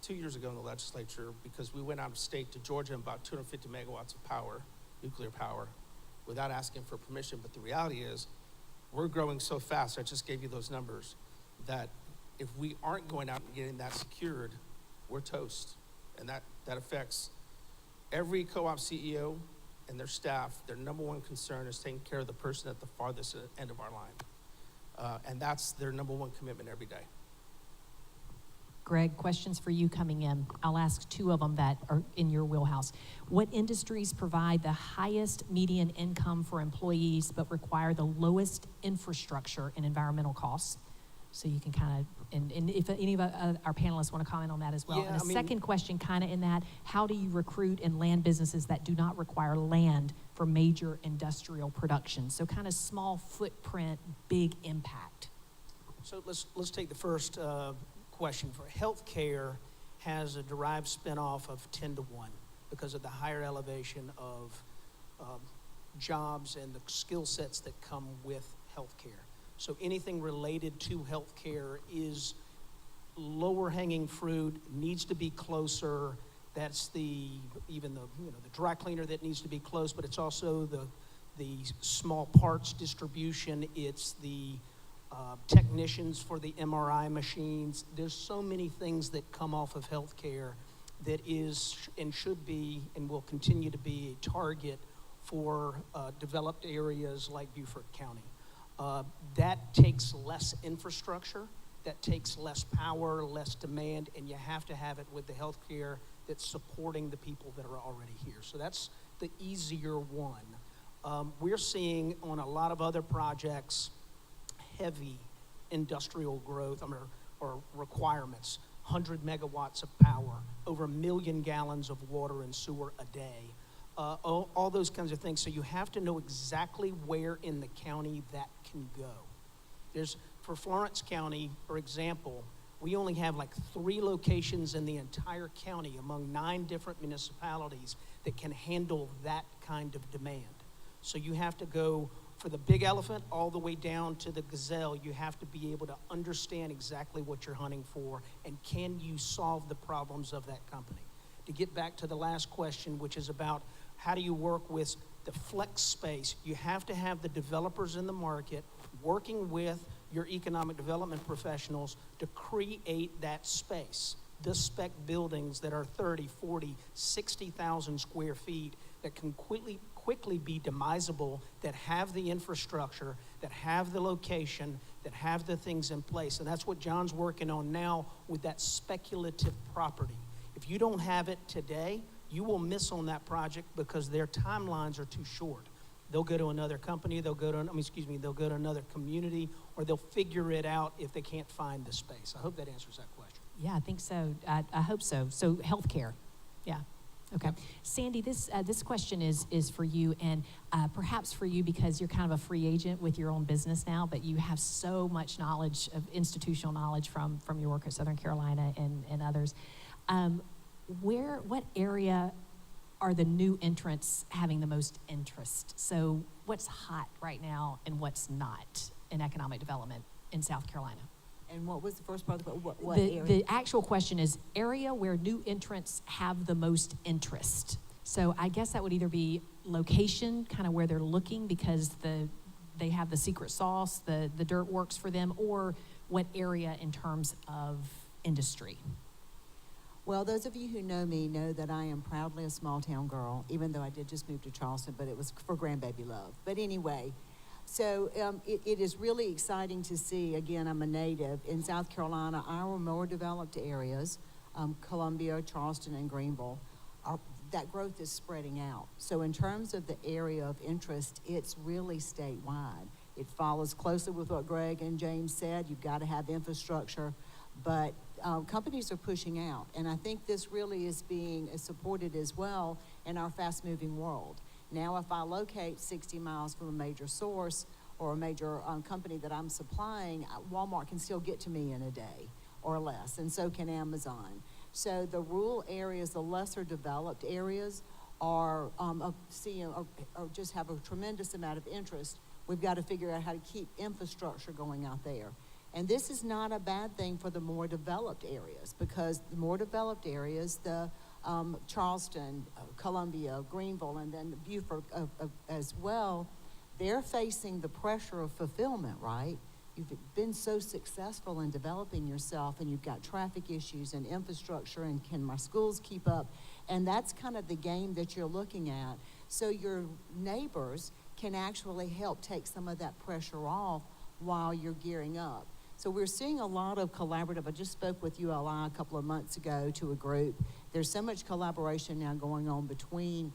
2 years ago in the legislature because we went out of state to Georgia and bought 250 megawatts of power, nuclear power, without asking for permission. But the reality is, we're growing so fast, I just gave you those numbers, that if we aren't going out and getting that secured, we're toast. And that affects every co-op CEO and their staff. Their number one concern is taking care of the person at the farthest end of our line. And that's their number one commitment every day. Greg, questions for you coming in. I'll ask two of them that are in your wheelhouse. What industries provide the highest median income for employees but require the lowest infrastructure and environmental costs? So you can kind of, and if any of our panelists want to comment on that as well. Yeah, and a second question kind of in that, how do you recruit and land businesses that do not require land for major industrial production? So kind of small footprint, big impact. So let's take the first question. For healthcare has a derived spinoff of 10 to 1 because of the higher elevation of jobs and the skill sets that come with healthcare. So anything related to healthcare is lower hanging fruit, needs to be closer. That's even the dry cleaner that needs to be close, but it's also the small parts distribution. It's the technicians for the MRI machines. There's so many things that come off of healthcare that is and should be and will continue to be a target for developed areas like Beaufort County. That takes less infrastructure, that takes less power, less demand, and you have to have it with the healthcare that's supporting the people that are already here. So that's the easier one. We're seeing on a lot of other projects heavy industrial growth or requirements, 100 megawatts of power, over 1 million gallons of water and sewer a day. All those kinds of things. So you have to know exactly where in the county that can go. For Florence County, for example, we only have like 3 locations in the entire county among 9 different municipalities that can handle that kind of demand. So you have to go for the big elephant all the way down to the gazelle. You have to be able to understand exactly what you're hunting for and can you solve the problems of that company. To get back to the last question, which is about how do you work with the flex space, you have to have the developers in the market working with your economic development professionals to create that space. The spec buildings that are 30, 40, 60,000 square feet that can quickly be demisable, that have the infrastructure, that have the location, that have the things in place. And that's what John's working on now with that speculative property. If you don't have it today, you will miss on that project because their timelines are too short. They'll go to another company, they'll go to another community, or they'll figure it out if they can't find the space. I hope that answers that question. Yeah, I think so. I hope so. So healthcare, yeah. Okay. Sandy, this question is for you, and perhaps for you because you're kind of a free agent with your own business now, but you have so much knowledge, of institutional knowledge from your work at Southern Carolina and others. What area are the new entrants having the most interest? So what's hot right now and what's not in economic development in South Carolina? And what was the first part of the question? What area? The actual question is area where new entrants have the most interest. So I guess that would either be location, kind of where they're looking because they have the secret sauce, the dirt works for them, or what area in terms of industry? Well, those of you who know me know that I am proudly a small town girl, even though I did just move to Charleston, but it was for grandbaby love. But anyway, so it is really exciting to see, again, I'm a native, in South Carolina, our more developed areas, Columbia, Charleston, and Greenville, that growth is spreading out. So in terms of the area of interest, it's really statewide. It follows closely with what Greg and James said. You've got to have infrastructure, but companies are pushing out. And I think this really is being supported as well in our fast-moving world. Now, if I locate 60 miles from a major source, or a major company that I'm supplying, Walmart can still get to me in a day or less, and so can Amazon. So the rural areas, the lesser developed areas, are just have a tremendous amount of interest. We've got to figure out how to keep infrastructure going out there. And this is not a bad thing for the more developed areas, because the more developed areas, the Charleston, Columbia, Greenville, and then Beaufort as well, they're facing the pressure of fulfillment, right? You've been so successful in developing yourself, and you've got traffic issues and infrastructure, and can my schools keep up? And that's kind of the game that you're looking at. So your neighbors can actually help take some of that pressure off while you're gearing up. So we're seeing a lot of collaborative. I just spoke with ULI a couple of months ago to a group. There's so much collaboration now going on between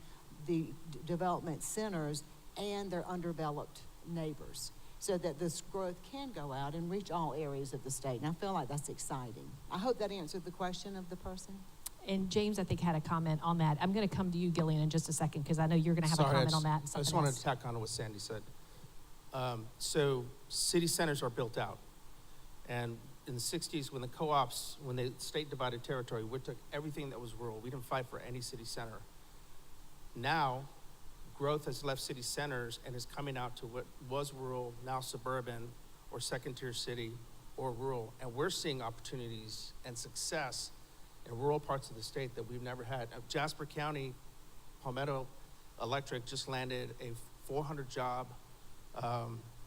the development centers and their undeveloped neighbors, so that this growth can go out and reach all areas of the state. And I feel like that's exciting. I hope that answered the question of the person. And James, I think, had a comment on that. I'm going to come to you, Gillian, in just a second, because I know you're going to have a comment on that. I just wanted to tack on to what Sandy said. So city centers are built out. And in the 60s, when the co-ops, when the state divided territory, we took everything that was rural. We didn't fight for any city center. Now, growth has left city centers and is coming out to what was rural, now suburban, or second-tier city, or rural. And we're seeing opportunities and success in rural parts of the state that we've never had. Jasper County, Palmetto Electric just landed a 400-job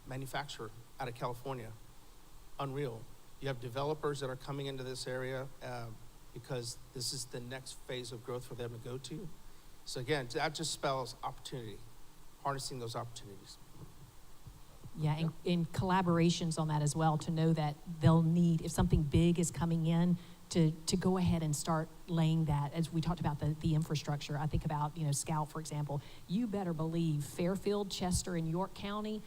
manufacturer out of California. Unreal. You have developers that are coming into this area because this is the next phase of growth for them to go to. So again, that just spells opportunity, harnessing those opportunities. Yeah, and in collaborations on that as well, to know that they'll need, if something big is coming in, to go ahead and start laying that, as we talked about the infrastructure. I think about, Scout, for example. You better believe Fairfield, Chester, and York County,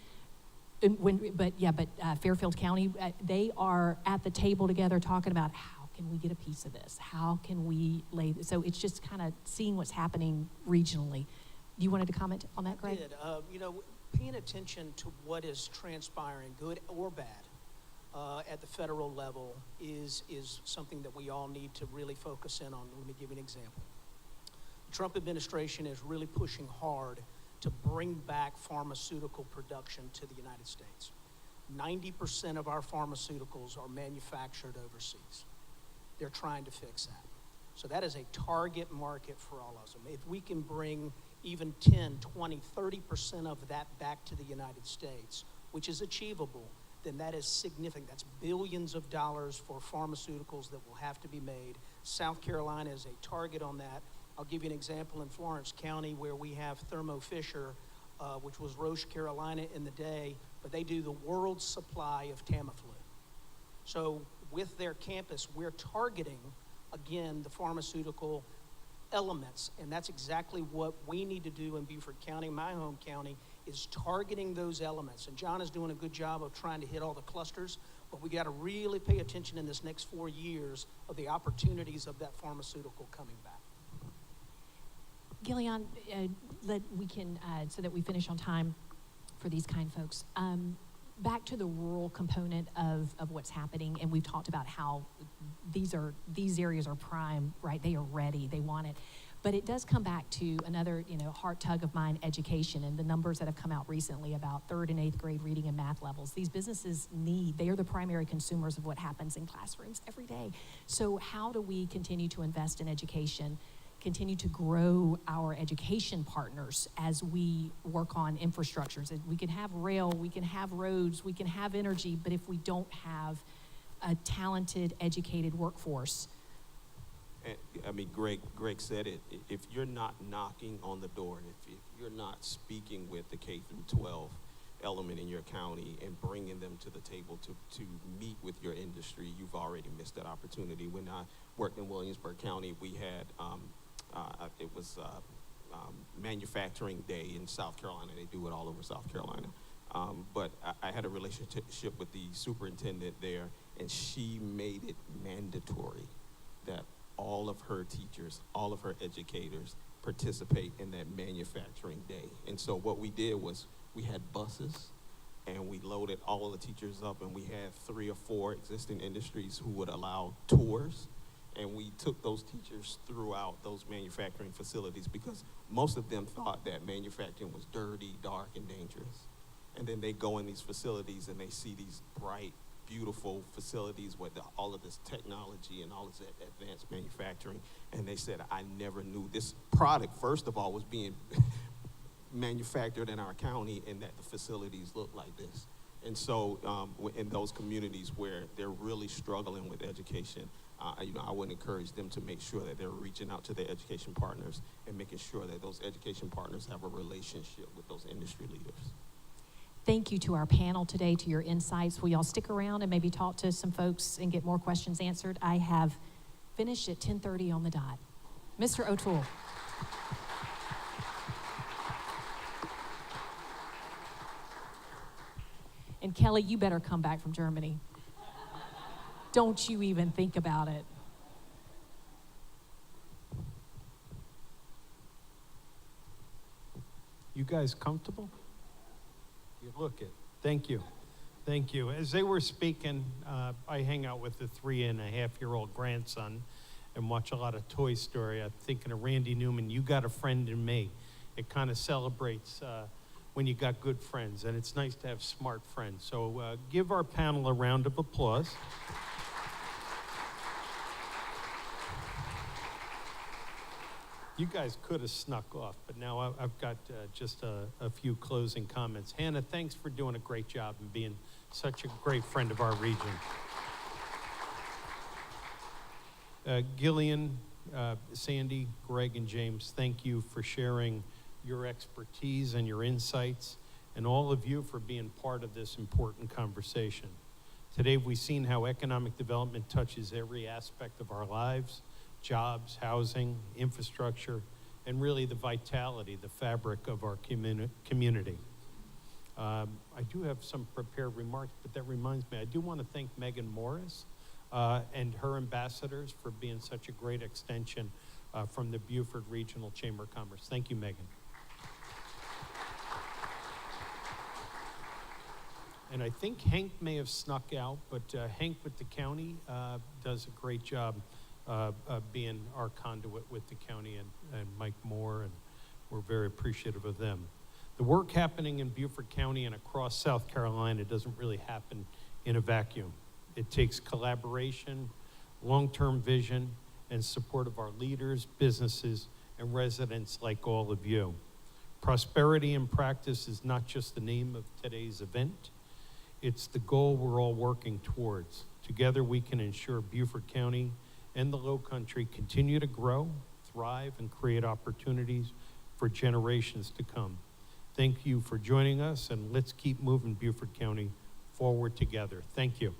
Fairfield County, they are at the table together talking about how can we get a piece of this? How can we lay this? So it's just kind of seeing what's happening regionally. You wanted to comment on that, Greg? I did. Paying attention to what is transpiring, good or bad, at the federal level is something that we all need to really focus in on. Let me give you an example. The Trump administration is really pushing hard to bring back pharmaceutical production to the United States. 90% of our pharmaceuticals are manufactured overseas. They're trying to fix that. So that is a target market for all of them. If we can bring even 10, 20, 30% of that back to the United States, which is achievable, then that is significant. That's billions of dollars for pharmaceuticals that will have to be made. South Carolina is a target on that. I'll give you an example in Florence County, where we have Thermo Fisher, which was Roche Carolina in the day, but they do the world's supply of Tamiflu. So with their campus, we're targeting, again, the pharmaceutical elements, and that's exactly what we need to do in Beaufort County, my home county, is targeting those elements. And John is doing a good job of trying to hit all the clusters, but we got to really pay attention in this next 4 years of the opportunities of that pharmaceutical coming back. Gillian, so that we finish on time for these kind folks. Back to the rural component of what's happening, and we've talked about how these areas are prime, right? They are ready, they want it. But it does come back to another, heart tug of mine, education, and the numbers that have come out recently about 3rd and 8th grade reading and math levels. These businesses they are the primary consumers of what happens in classrooms every day. So how do we continue to invest in education, continue to grow our education partners as we work on infrastructures? We can have rail, we can have roads, we can have energy, but if we don't have a talented, educated workforce. I mean, Greg said it. If you're not knocking on the door, if you're not speaking with the K through 12 element in your county and bringing them to the table to meet with your industry, you've already missed that opportunity. When I worked in Williamsburg County, we had it was Manufacturing Day in South Carolina. They do it all over South Carolina. But I had a relationship with the superintendent there, and she made it mandatory that all of her teachers, all of her educators participate in that Manufacturing Day. And so what we did was we had buses and we loaded all of the teachers up, and we had 3 or 4 existing industries who would allow tours. And we took those teachers throughout those manufacturing facilities because most of them thought that manufacturing was dirty, dark, and dangerous. And then they go in these facilities and they see these bright, beautiful facilities with all of this technology and all of this advanced manufacturing. And they said, I never knew this product, first of all, was being manufactured in our county and that the facilities look like this. And so in those communities where they're really struggling with education, I would encourage them to make sure that they're reaching out to their education partners and making sure that those education partners have a relationship with those industry leaders. Thank you to our panel today, to your insights. Will y'all stick around and maybe talk to some folks and get more questions answered? I have finished at 10:30 on the dot. Mr. O'Toole. And Kelly, you better come back from Germany. Don't you even think about it. You guys comfortable? You look it. Thank you. Thank you. As they were speaking, I hang out with the 3.5-year-old grandson and watch a lot of Toy Story. I'm thinking of Randy Newman, You Got a Friend in Me. It kind of celebrates when you got good friends, and it's nice to have smart friends. So give our panel a round of applause. You guys could have snuck off, but now I've got just a few closing comments. Hannah, thanks for doing a great job and being such a great friend of our region. Gillian, Sandy, Greg, and James, thank you for sharing your expertise and your insights, and all of you for being part of this important conversation. Today, we've seen how economic development touches every aspect of our lives: jobs, housing, infrastructure, and really the vitality, the fabric of our community. I do have some prepared remarks, but that reminds me, I do want to thank Megan Morris and her ambassadors for being such a great extension from the Beaufort Regional Chamber of Commerce. Thank you, Megan. And I think Hank may have snuck out, but Hank with the county does a great job being our conduit with the county, and Mike Moore, and we're very appreciative of them. The work happening in Beaufort County and across South Carolina doesn't really happen in a vacuum. It takes collaboration, long-term vision, and support of our leaders, businesses, and residents like all of you. Prosperity in practice is not just the name of today's event. It's the goal we're all working towards. Together we can ensure Beaufort County and the Low Country continue to grow, thrive, and create opportunities for generations to come. Thank you for joining us, and let's keep moving Beaufort County forward together. Thank you.